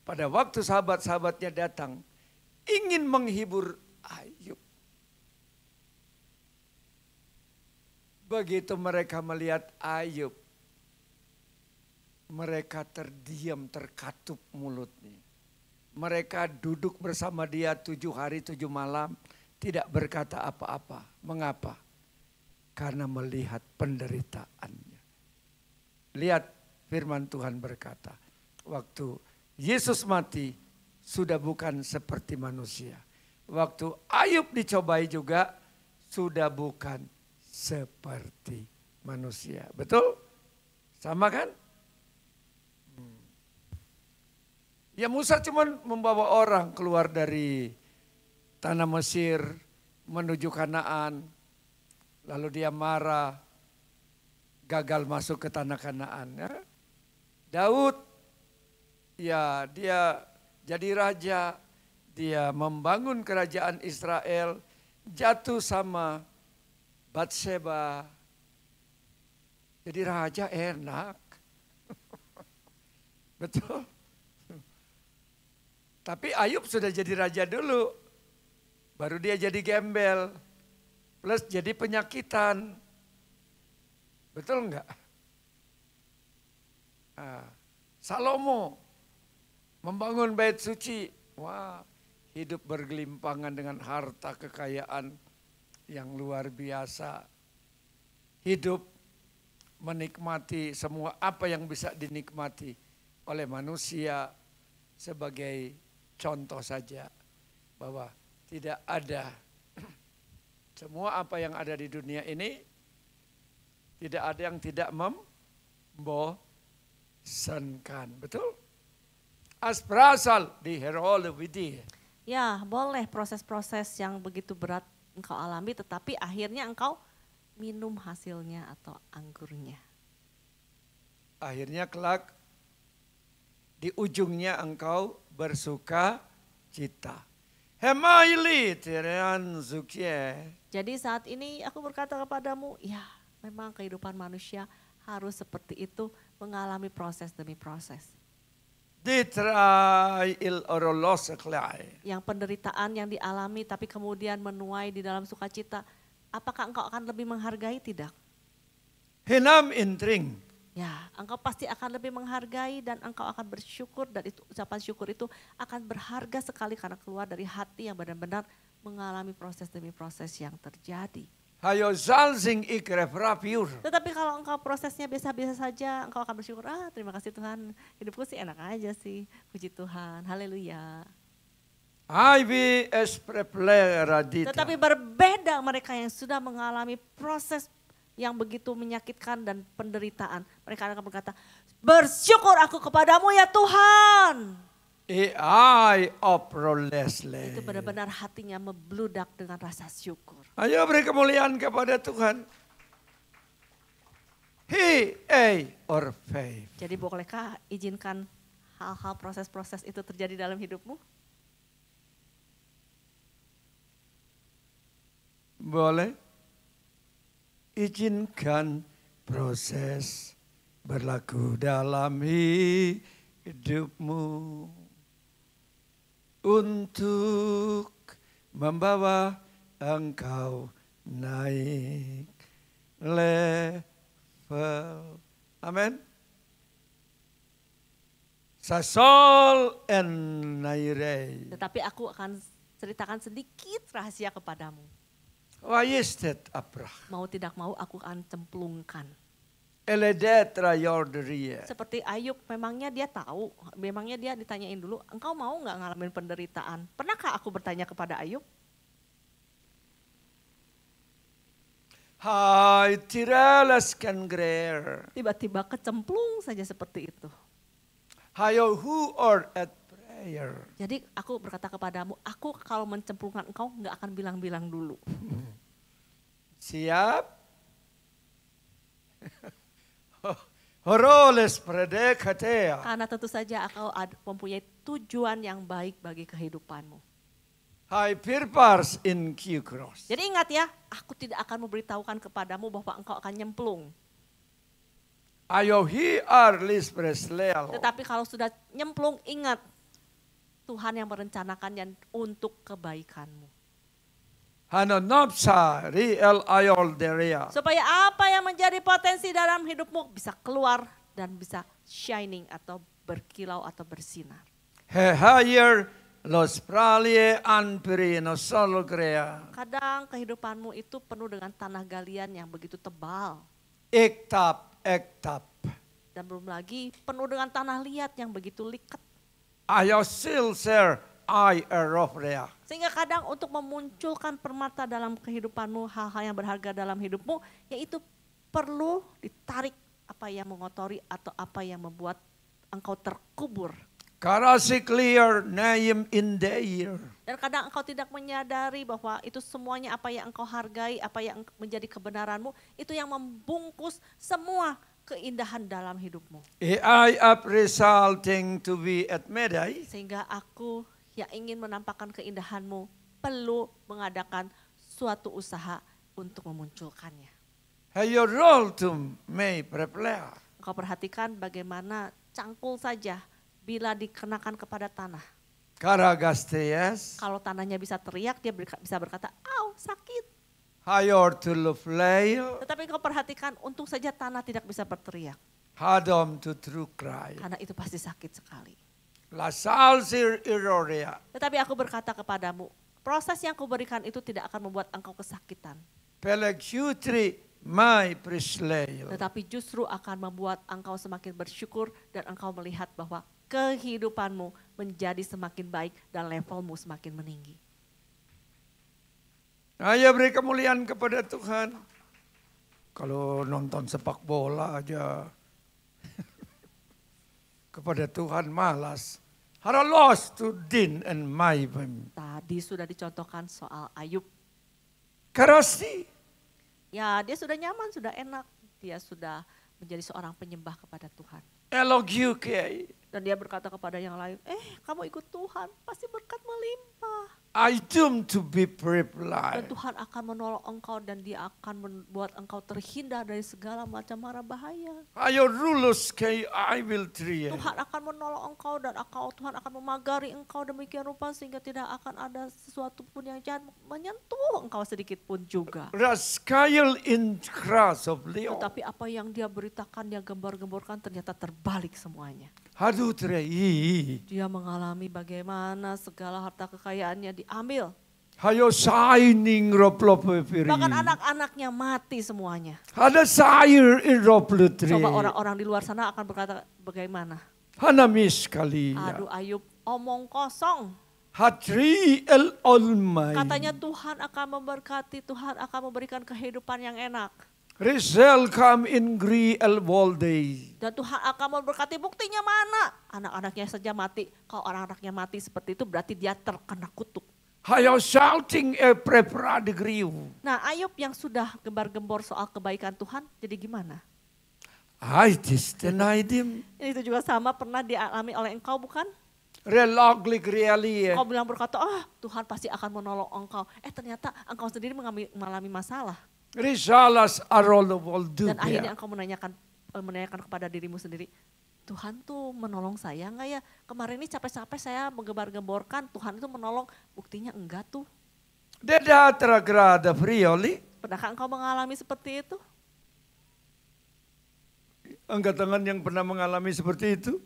pada waktu sahabat-sahabatnya datang, ingin menghibur Ayub. Begitu mereka melihat Ayub, mereka terdiam, terkatup mulutnya. Mereka duduk bersama dia 7 hari 7 malam, tidak berkata apa-apa. Mengapa? Karena melihat penderitaannya. Lihat firman Tuhan berkata, waktu Yesus mati sudah bukan seperti manusia. Waktu Ayub dicobai juga sudah bukan seperti manusia. Betul? Sama kan? Ya Musa cuma membawa orang keluar dari tanah Mesir menuju Kanaan. Lalu dia marah, gagal masuk ke tanah Kanaan. Ya. Daud, ya dia jadi raja, dia membangun kerajaan Israel, jatuh sama Batseba. Jadi raja enak. Betul? Tapi Ayub sudah jadi raja dulu, baru dia jadi gembel, plus jadi penyakitan. Betul enggak? Salomo membangun bait suci, wah hidup bergelimpangan dengan harta kekayaan yang luar biasa. Hidup menikmati semua apa yang bisa dinikmati oleh manusia sebagai contoh saja bahwa tidak ada semua apa yang ada di dunia ini tidak ada yang tidak membosankan. Betul? As berasal di Herolewidi. Ya, boleh proses-proses yang begitu berat engkau alami, tetapi akhirnya engkau minum hasilnya atau anggurnya. Akhirnya kelak di ujungnya engkau bersuka cita. Hemaili terean zukie. Jadi saat ini aku berkata kepadamu, ya memang kehidupan manusia harus seperti itu, mengalami proses demi proses. Ditrai il orolos klai. Yang penderitaan yang dialami tapi kemudian menuai di dalam sukacita, apakah engkau akan lebih menghargai? Tidak. Hinam intring. Ya, engkau pasti akan lebih menghargai dan engkau akan bersyukur, dan itu ucapan syukur itu akan berharga sekali karena keluar dari hati yang benar-benar mengalami proses demi proses yang terjadi. Hayo zalzing ikref rapiur. Tetapi kalau engkau prosesnya biasa-biasa saja, engkau akan bersyukur, terima kasih Tuhan, hidupku sih enak aja sih, puji Tuhan, haleluya. Tetapi berbeda mereka yang sudah mengalami proses yang begitu menyakitkan dan penderitaan. Mereka akan berkata, bersyukur aku kepadamu ya Tuhan. Itu benar-benar hatinya membludak dengan rasa syukur. Ayo beri kemuliaan kepada Tuhan. Or faith. Jadi bolehkah izinkan hal-hal proses-proses itu terjadi dalam hidupmu? Boleh. Izinkan proses berlaku dalam hidupmu untuk membawa engkau naik level. Amin. Sasol en nairei. Tetapi aku akan ceritakan sedikit rahasia kepadamu. Wajestet aprah. Mau tidak mau aku akan cemplungkan. Eledetra yorderia. Seperti Ayub, memangnya dia tahu, memangnya dia ditanyain dulu, engkau mau nggak ngalamin penderitaan? Pernahkah aku bertanya kepada Ayub? Hai tiralaskan grer. Tiba-tiba kecemplung saja seperti itu. Hayo who are at prayer. Jadi aku berkata kepadamu, aku kalau mencemplungkan engkau nggak akan bilang-bilang dulu. Siap? Horoles predekatea. Karena tentu saja engkau mempunyai tujuan yang baik bagi kehidupanmu. Hai pirpars in Q-cross. Jadi ingat ya, aku tidak akan memberitahukan kepadamu bahwa engkau akan nyemplung. Ayo hi arlis presleo. Tetapi kalau sudah nyemplung, ingat Tuhan yang merencanakannya untuk kebaikanmu. Hanonopsa riel ayol derea. Supaya apa yang menjadi potensi dalam hidupmu bisa keluar dan bisa shining atau berkilau atau bersinar. Hehayer los pralie anpiri no sologrea. Kadang kehidupanmu itu penuh dengan tanah galian yang begitu tebal. Ektap. Dan belum lagi penuh dengan tanah liat yang begitu liket. Ayosil ser I erofrea. Sehingga kadang untuk memunculkan permata dalam kehidupanmu, hal-hal yang berharga dalam hidupmu, yaitu perlu ditarik apa yang mengotori atau apa yang membuat engkau terkubur. Karasi clear name in the ear. Dan kadang engkau tidak menyadari bahwa itu semuanya apa yang engkau hargai, apa yang menjadi kebenaranmu, itu yang membungkus semua keindahan dalam hidupmu. I up resulting to be at medai. Sehingga aku yang ingin menampakkan keindahanmu perlu mengadakan suatu usaha untuk memunculkannya. Your role to me prepare. Engkau perhatikan bagaimana cangkul saja bila dikenakan kepada tanah. Karagastrias. Kalau tanahnya bisa teriak, dia bisa berkata, "Au, sakit." Hayor to luflail. Tetapi engkau perhatikan, untung saja tanah tidak bisa berteriak. Hadom to true cry. Karena itu pasti sakit sekali. La salsir iroria. Tetapi aku berkata kepadamu, proses yang kuberikan itu tidak akan membuat engkau kesakitan. Pelexutri my prislail. Tetapi justru akan membuat engkau semakin bersyukur dan engkau melihat bahwa kehidupanmu menjadi semakin baik dan levelmu semakin meninggi. Ayo beri kemuliaan kepada Tuhan. Kalau nonton sepak bola aja kepada Tuhan malas. Hara lost to din and my bim. Tadi sudah dicontohkan soal Ayub. Karasi. Ya, dia sudah nyaman, sudah enak. Dia sudah menjadi seorang penyembah kepada Tuhan. Elogiuke. Dan dia berkata kepada yang lain, kamu ikut Tuhan, pasti berkat melimpah. I doomed to be Dan privileged. Tuhan akan menolong engkau dan dia akan membuat engkau terhindar dari segala macam mara bahaya. Ayo rulus kay I will tree. Tuhan akan menolong engkau dan Tuhan akan memagari engkau demikian rupa sehingga tidak akan ada sesuatu pun yang jahat menyentuh engkau sedikit pun juga. Raskail in cross of Leo. Tetapi apa yang dia beritakan, dia gembar-gemborkan ternyata terbalik semuanya. Hadu trei. Dia mengalami bagaimana segala harta kekayaannya diambil. Hayo shining roplope piri. Bahkan anak-anaknya mati semuanya. Hada sair in roplutri. Coba orang-orang di luar sana akan berkata bagaimana? Hanamis kali. Aduh Ayub, omong kosong. Hatri el olmai. Katanya Tuhan akan memberkati, Tuhan akan memberikan kehidupan yang enak. Rizal come in gri el volde. Dan Tuhan akan memberkati, buktinya mana? Anak-anaknya saja mati. Kalau orang-anaknya mati seperti itu berarti dia terkena kutuk. Hayo shouting e prepara de griu. Nah Ayub yang sudah gembar-gembor soal kebaikan Tuhan, jadi gimana? I denied him. Ini itu juga sama pernah dialami oleh engkau bukan? Relogli griali. Engkau bilang berkata, Tuhan pasti akan menolong engkau. Ternyata engkau sendiri mengalami masalah. Risalas arolo voldu. Dan akhirnya engkau menanyakan kepada dirimu sendiri, Tuhan tuh menolong saya enggak ya? Kemarin ini capek-capek saya menggembar-gemborkan, Tuhan itu menolong, buktinya enggak tuh. Deda tragrada frioli. Pernahkah engkau mengalami seperti itu? Angkat tangan yang pernah mengalami seperti itu.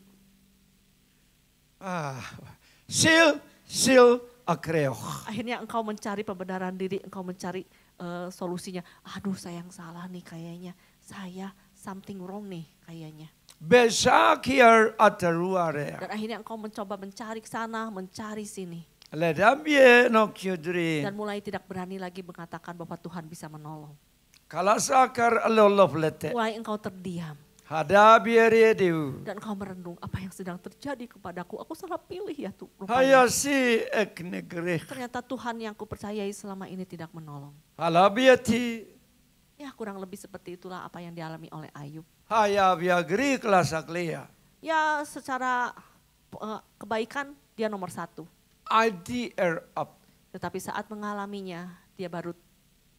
Sil akreoh. Akhirnya engkau mencari pembenaran diri, engkau mencari solusinya. Aduh saya yang salah nih kayaknya, saya something wrong nih kayaknya. Besakir ataruare. Dan akhirnya engkau mencoba mencari sana, mencari sini. Ledamye no kyudri. Dan mulai tidak berani lagi mengatakan bahwa Tuhan bisa menolong. Kalasakar alolof lete. Mulai engkau terdiam. Hadabiere diu. Dan engkau merenung apa yang sedang terjadi kepadaku. Aku salah pilih ya tuh. Hayasi eknegre. Ternyata Tuhan yang kupercayai selama ini tidak menolong. Halabiati. Ya kurang lebih seperti itulah apa yang dialami oleh Ayub. Hayabiagri kelasaklia. Ya secara kebaikan dia nomor 1. IDR up. Tetapi saat mengalaminya dia baru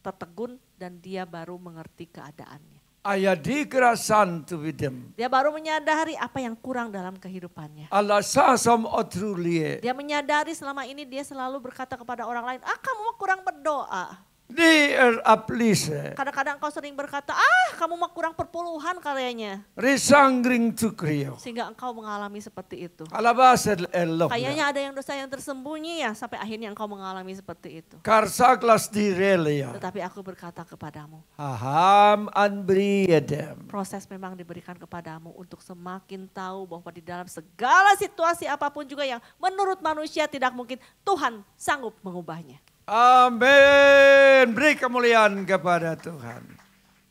tertegun dan dia baru mengerti keadaannya. Ayadikra santu videm. Dia baru menyadari apa yang kurang dalam kehidupannya. Allah sasam otrulie. Dia menyadari selama ini dia selalu berkata kepada orang lain, kamu mah kurang berdoa. Di aplise. Kadang-kadang engkau sering berkata, kamu mah kurang perpuluhan kayaknya. Risangring tukrio. Sehingga engkau mengalami seperti itu. Alabasel elok. Kayaknya ada yang dosa yang tersembunyi ya sampai akhirnya engkau mengalami seperti itu. Karsaklas direlia. Tetapi aku berkata kepadamu, Haham anbriedem. proses memang diberikan kepadamu untuk semakin tahu bahwa di dalam segala situasi apapun juga yang menurut manusia tidak mungkin, Tuhan sanggup mengubahnya. Amin. Beri kemuliaan kepada Tuhan.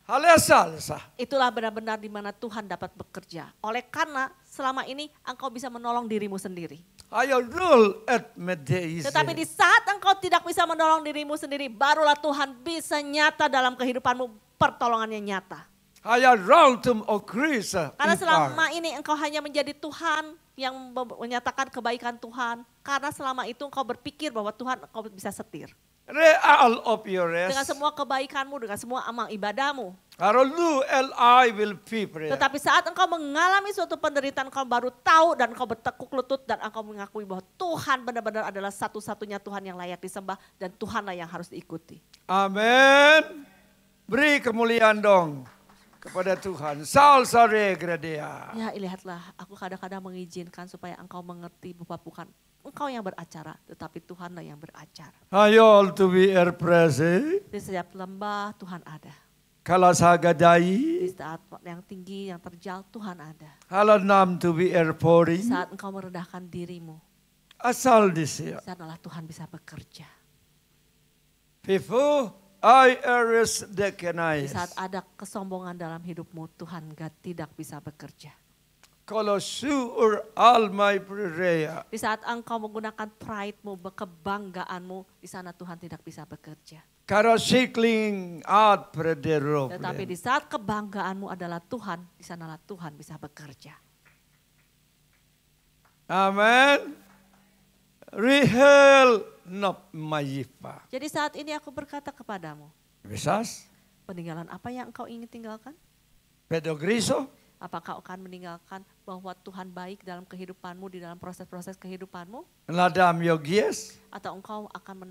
Haleluya. Itulah benar-benar di mana Tuhan dapat bekerja. Oleh karena selama ini engkau bisa menolong dirimu sendiri. Ayo rule at medeise. Tetapi di saat engkau tidak bisa menolong dirimu sendiri, barulah Tuhan bisa nyata dalam kehidupanmu, pertolongannya nyata. Ayo roltum okrisa. Karena selama ini engkau hanya menjadi Tuhan yang menyatakan kebaikan Tuhan. Karena selama itu engkau berpikir bahwa Tuhan engkau bisa setir. Real of your Dengan rest. semua kebaikanmu, dengan semua amal ibadahmu. Karolu li will be prayer. Tetapi saat engkau mengalami suatu penderitaan, engkau baru tahu dan engkau bertekuk lutut dan engkau mengakui bahwa Tuhan benar-benar adalah satu-satunya Tuhan yang layak disembah dan Tuhanlah yang harus diikuti. Amin. Beri kemuliaan dong kepada Tuhan. Salsa regredea. Ya lihatlah, aku kadang-kadang mengizinkan supaya engkau mengerti bahwa bukan engkau yang beracara, tetapi Tuhanlah yang beracara. Ayol to be air prese. Di setiap lembah Tuhan ada. Kalas Di hagadai. saat yang tinggi, yang terjal, Tuhan ada. Halanam to be air Di pouring. saat engkau merendahkan dirimu, Asal disia. di sanalah Tuhan bisa bekerja. Before I eres Di dekenais. saat ada kesombongan dalam hidupmu, Tuhan tidak bisa bekerja. Kalau suur all my prayer. Di saat engkau menggunakan pride-mu, kebanggaanmu, di sana Tuhan tidak bisa bekerja. Karo sikling at predero. Tetapi di saat kebanggaanmu adalah Tuhan, di sanalah Tuhan bisa bekerja. Amen. Rihel nop mayipa. Jadi saat ini aku berkata kepadamu, Bisas? peninggalan apa yang engkau ingin tinggalkan? Pedogriso? Apakah akan meninggalkan bahwa Tuhan baik dalam kehidupanmu, di dalam proses-proses kehidupanmu? Ladam yogies? Atau engkau akan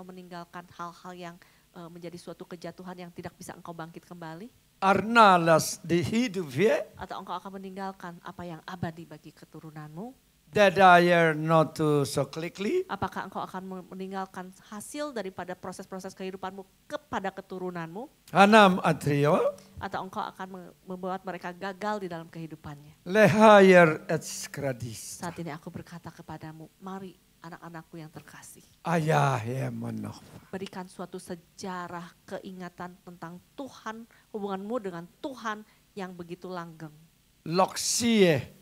meninggalkan hal-hal yang menjadi suatu kejatuhan yang tidak bisa engkau bangkit kembali? Arnalas di hidup ya? Atau engkau akan meninggalkan apa yang abadi bagi keturunanmu? Desire not to so quickly? Apakah engkau akan meninggalkan hasil daripada proses-proses kehidupanmu kepada keturunanmu? Hanam atrio? Atau engkau akan membuat mereka gagal di dalam kehidupannya? Lehayer et skradis. Saat ini aku berkata kepadamu, mari anak-anakku yang terkasih. Ayah ya menoh. Berikan suatu sejarah keingatan tentang Tuhan, hubunganmu dengan Tuhan yang begitu langgeng. Loksie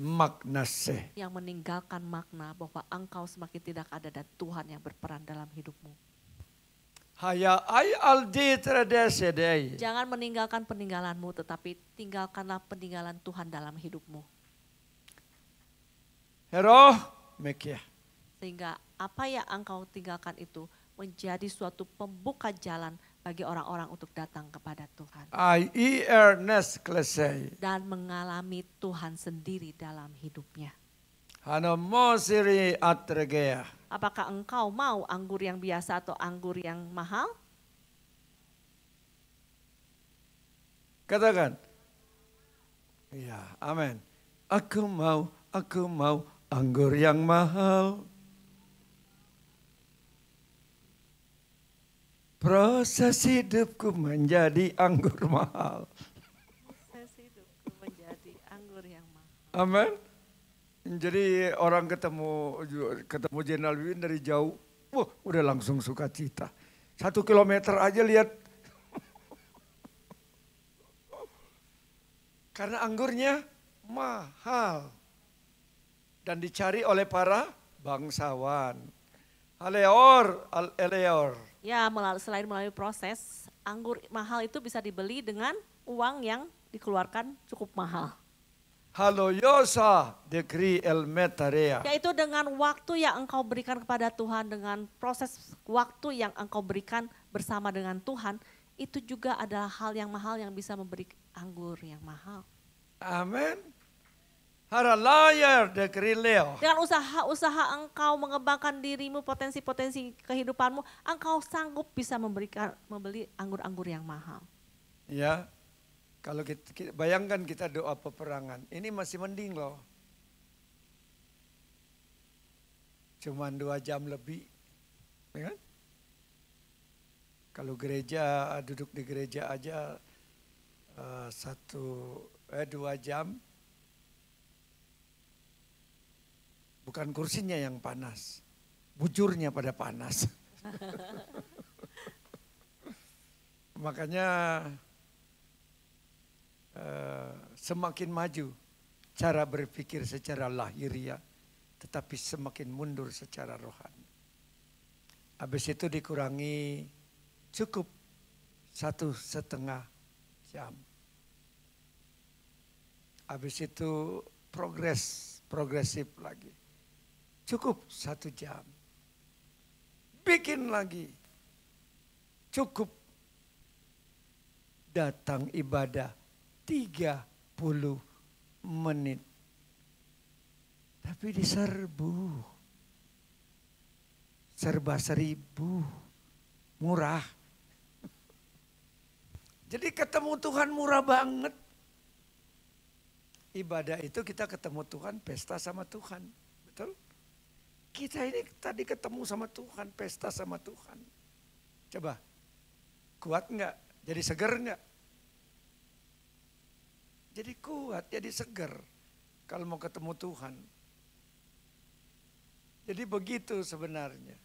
maknase. Yang meninggalkan makna bahwa engkau semakin tidak ada dan Tuhan yang berperan dalam hidupmu. Haya ay aldi tradesedei. Jangan meninggalkan peninggalanmu, tetapi tinggalkanlah peninggalan Tuhan dalam hidupmu. Hero mekia. Sehingga apa yang engkau tinggalkan itu menjadi suatu pembuka jalan bagi orang-orang untuk datang kepada Tuhan. Ay earnest klesei. Dan mengalami Tuhan sendiri dalam hidupnya. Hano mosiri atregea. Apakah engkau mau anggur yang biasa atau anggur yang mahal? Katakan. Iya, amin. Aku mau anggur yang mahal. Proses hidupku menjadi anggur mahal. Proses hidupku menjadi anggur yang mahal. Amin. Jadi orang ketemu Jenderal Wiwin dari jauh, wah udah langsung suka cita. 1 kilometer aja lihat. Karena anggurnya mahal. Dan dicari oleh para bangsawan. Eleor. Ya, selain melalui proses, anggur mahal itu bisa dibeli dengan uang yang dikeluarkan cukup mahal. Haloyosa dekri el metarea. Yaitu dengan waktu yang engkau berikan kepada Tuhan, dengan proses waktu yang engkau berikan bersama dengan Tuhan, itu juga adalah hal yang mahal yang bisa memberi anggur yang mahal. Amen. Haralaya de Grileo. Dengan usaha-usaha engkau mengembangkan dirimu, potensi-potensi kehidupanmu, engkau sanggup bisa membeli anggur-anggur yang mahal. Ya, kalau kita bayangkan kita doa peperangan, ini masih mending loh. Cuman 2 jam lebih, ya kan? Kalau gereja, duduk di gereja aja 2 jam. Bukan kursinya yang panas, bujurnya pada panas. Makanya semakin maju cara berpikir secara lahiriah, tetapi semakin mundur secara rohani. Habis itu dikurangi cukup 1,5 jam. Habis itu progresif lagi. Cukup 1 jam. Bikin lagi. Cukup datang ibadah 30 menit. Tapi diserbu. Serba 1.000. Murah. Jadi ketemu Tuhan murah banget. Ibadah itu kita ketemu Tuhan, pesta sama Tuhan. Betul? Kita ini tadi ketemu sama Tuhan, pesta sama Tuhan. Coba, kuat enggak? Jadi seger enggak? Jadi kuat, jadi seger kalau mau ketemu Tuhan. Jadi begitu sebenarnya.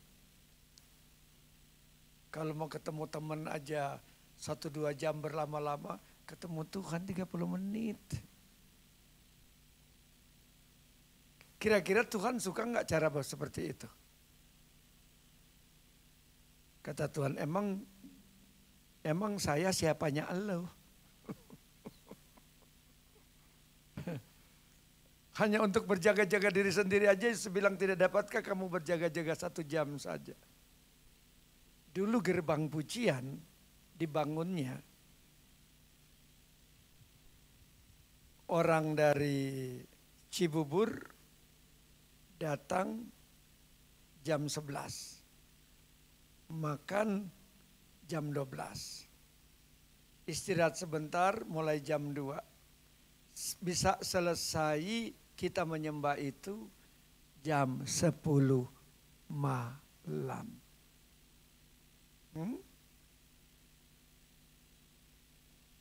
Kalau mau ketemu teman aja 1-2 jam berlama-lama, ketemu Tuhan 30 menit. Kira-kira Tuhan suka enggak cara seperti itu? Kata Tuhan, emang saya siapanya elo? Hanya untuk berjaga-jaga diri sendiri aja, sebilang tidak dapatkah kamu berjaga-jaga 1 jam saja? Dulu gerbang pujian dibangunnya orang dari Cibubur datang jam 11, makan jam 12, istirahat sebentar mulai jam 2, bisa selesai kita menyembah itu jam 10 malam.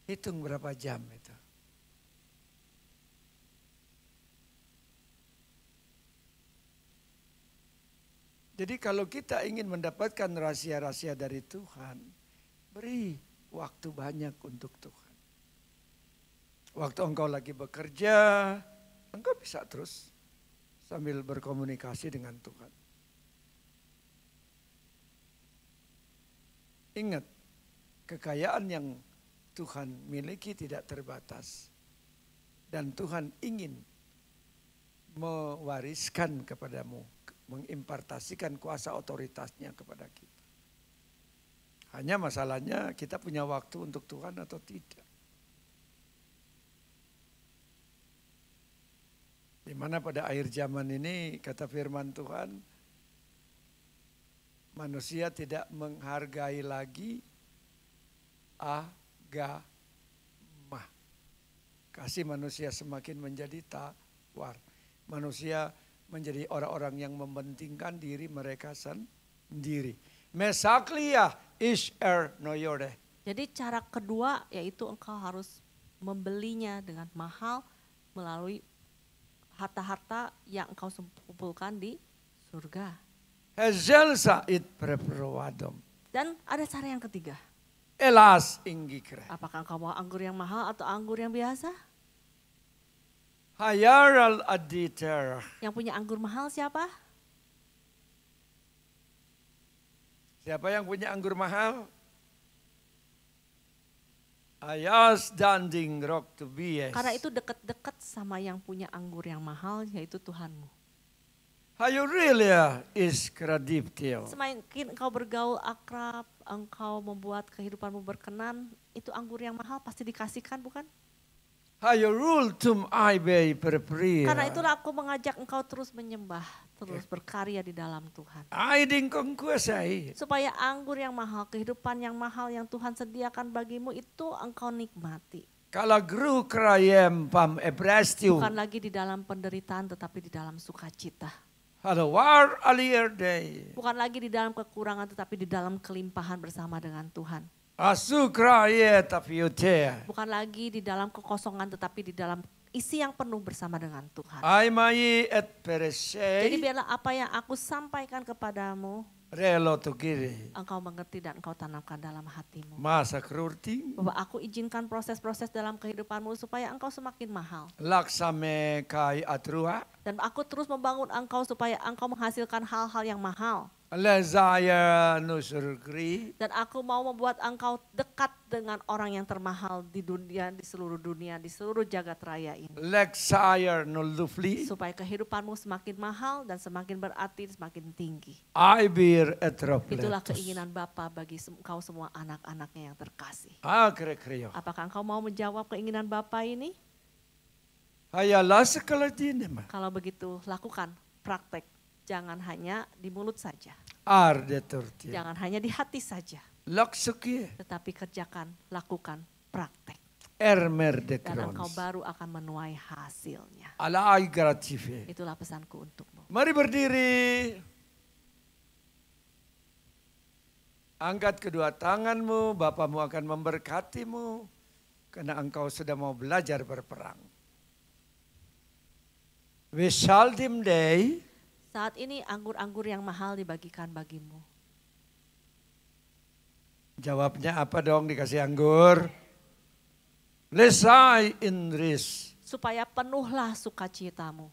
Hitung berapa jam itu. Jadi kalau kita ingin mendapatkan rahasia-rahasia dari Tuhan, beri waktu banyak untuk Tuhan. Waktu engkau lagi bekerja, engkau bisa terus sambil berkomunikasi dengan Tuhan. Ingat, kekayaan yang Tuhan miliki tidak terbatas. Dan Tuhan ingin mewariskan kepadamu, mengimpartasikan kuasa otoritasnya kepada kita. Hanya masalahnya kita punya waktu untuk Tuhan atau tidak. Di mana pada akhir zaman ini kata firman Tuhan, manusia tidak menghargai lagi agama. Kasih manusia semakin menjadi tawar. Manusia menjadi orang-orang yang mementingkan diri mereka sendiri. Mesaklia isher noyore. Jadi cara kedua yaitu engkau harus membelinya dengan mahal melalui harta-harta yang engkau kumpulkan di surga. Hezelsa it preprowadom. Dan ada cara yang ketiga. Elas inggikre. Apakah engkau mau anggur yang mahal atau anggur yang biasa? Hayaral aditer. Yang punya anggur mahal siapa? Siapa yang punya anggur mahal? Ayas danding rock to bies. Karena itu dekat-dekat sama yang punya anggur yang mahal yaitu Tuhanmu. How you really is krediptil. Semakin engkau bergaul akrab, engkau membuat kehidupanmu berkenan, itu anggur yang mahal pasti dikasihkan, bukan? How you rule tum aibe perpria. Karena itulah aku mengajak engkau terus menyembah, terus berkarya di dalam Tuhan. Aiding kong kuasai. Supaya anggur yang mahal, kehidupan yang mahal yang Tuhan sediakan bagimu itu engkau nikmati. Kala gru krayem pam ebrastiu. Bukan lagi di dalam penderitaan tetapi di dalam sukacita. Halo war alier day. Bukan lagi di dalam kekurangan tetapi di dalam kelimpahan bersama dengan Tuhan. Asu kraye tapiotea. Bukan lagi di dalam kekosongan tetapi di dalam isi yang penuh bersama dengan Tuhan. Ai mai et Jadi peresei. biarlah apa yang aku sampaikan kepadamu, Relo to giri. engkau mengerti dan engkau tanamkan dalam hatimu. Masa krurting. Bahwa aku izinkan proses-proses dalam kehidupanmu supaya engkau semakin mahal. Laksame kai atrua. Dan aku terus membangun engkau supaya engkau menghasilkan hal-hal yang mahal. Lezaya nusurgri. Dan aku mau membuat engkau dekat dengan orang yang termahal di dunia, di seluruh jagat raya ini. Lexire nulufli. Supaya kehidupanmu semakin mahal dan semakin berarti, semakin tinggi. Aibir Itulah etropletus. keinginan Bapa bagi engkau semua anak-anaknya yang terkasih. Akre krio. Apakah engkau mau menjawab keinginan Bapa ini? Hayala sekaladinema. Kalau begitu lakukan praktek. Jangan hanya di mulut saja. Arde turti. Jangan hanya di hati saja. Laksuki. Tetapi kerjakan, lakukan praktek. Ermer de Dan engkau kronis. baru akan menuai hasilnya. Alai gratife. Itulah pesanku untukmu. Mari berdiri. Angkat kedua tanganmu, Bapamu akan memberkatimu. Karena engkau sudah mau belajar berperang. Wishaldim day. Saat ini anggur-anggur yang mahal dibagikan bagimu. Jawabnya apa dong dikasih anggur? Lesai inris. Supaya penuhlah sukacitamu.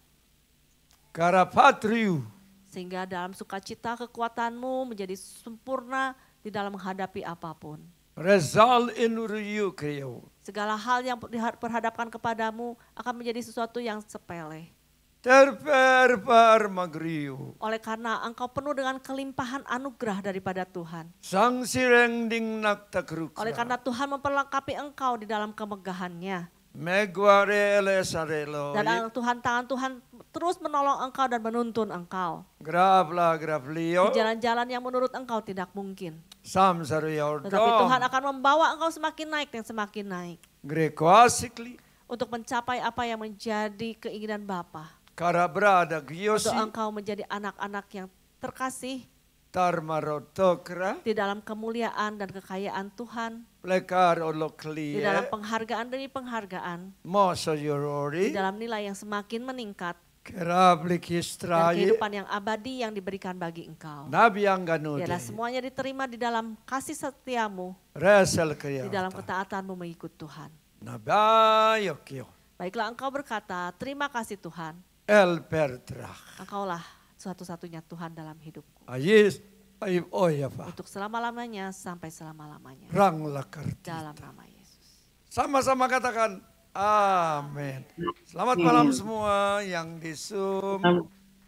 Karapatriu. Sehingga dalam sukacita kekuatanmu menjadi sempurna di dalam menghadapi apapun. Rezal inuriu kriyo. Segala hal yang diperhadapkan kepadamu akan menjadi sesuatu yang sepele. Terper magriu. Oleh karena engkau penuh dengan kelimpahan anugerah daripada Tuhan. Sang sireng ding naktakrukra. Oleh karena Tuhan memperlengkapi engkau di dalam kemegahannya. Megware lesarelo. Dan tangan Tuhan terus menolong engkau dan menuntun engkau. Grabla Di grablio. jalan-jalan yang menurut engkau tidak mungkin. Sam saruyor Tetapi Tuhan dong. akan membawa engkau semakin naik dan semakin naik. Grekoasikli. Untuk mencapai apa yang menjadi keinginan Bapa. Karabrada Untuk giosi. engkau menjadi anak-anak yang terkasih Tarmarotokra. di dalam kemuliaan dan kekayaan Tuhan. Plekar Di dalam oloklie. penghargaan demi penghargaan. Moso Di yorori. dalam nilai yang semakin meningkat. Kerablik Dan Israel. kehidupan yang abadi yang diberikan bagi engkau. Nabi yang ganude. Biarlah semuanya diterima di dalam kasih setiamu. Resel Di dalam kaya. ketaatanmu mengikut Tuhan. Nabayokyo. Baiklah engkau berkata, terima kasih Tuhan. El pertrach. Engkaulah satu-satunya Tuhan dalam hidupku. Ayis. Ayib oyafa. Untuk selama-lamanya sampai selama-lamanya. Rang lakarti. Dalam nama Yesus. Sama-sama katakan amin. Selamat malam semua yang di Zoom.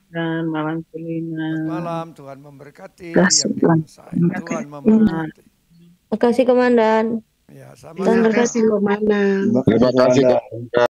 Dan malam Selina. Malam Tuhan memberkati Kasih yang di Tuhan. onsite. Tuhan memberkati. Makasih Komandan. Ya, Tuhan sama. berkati. Komandan. Terima kasih.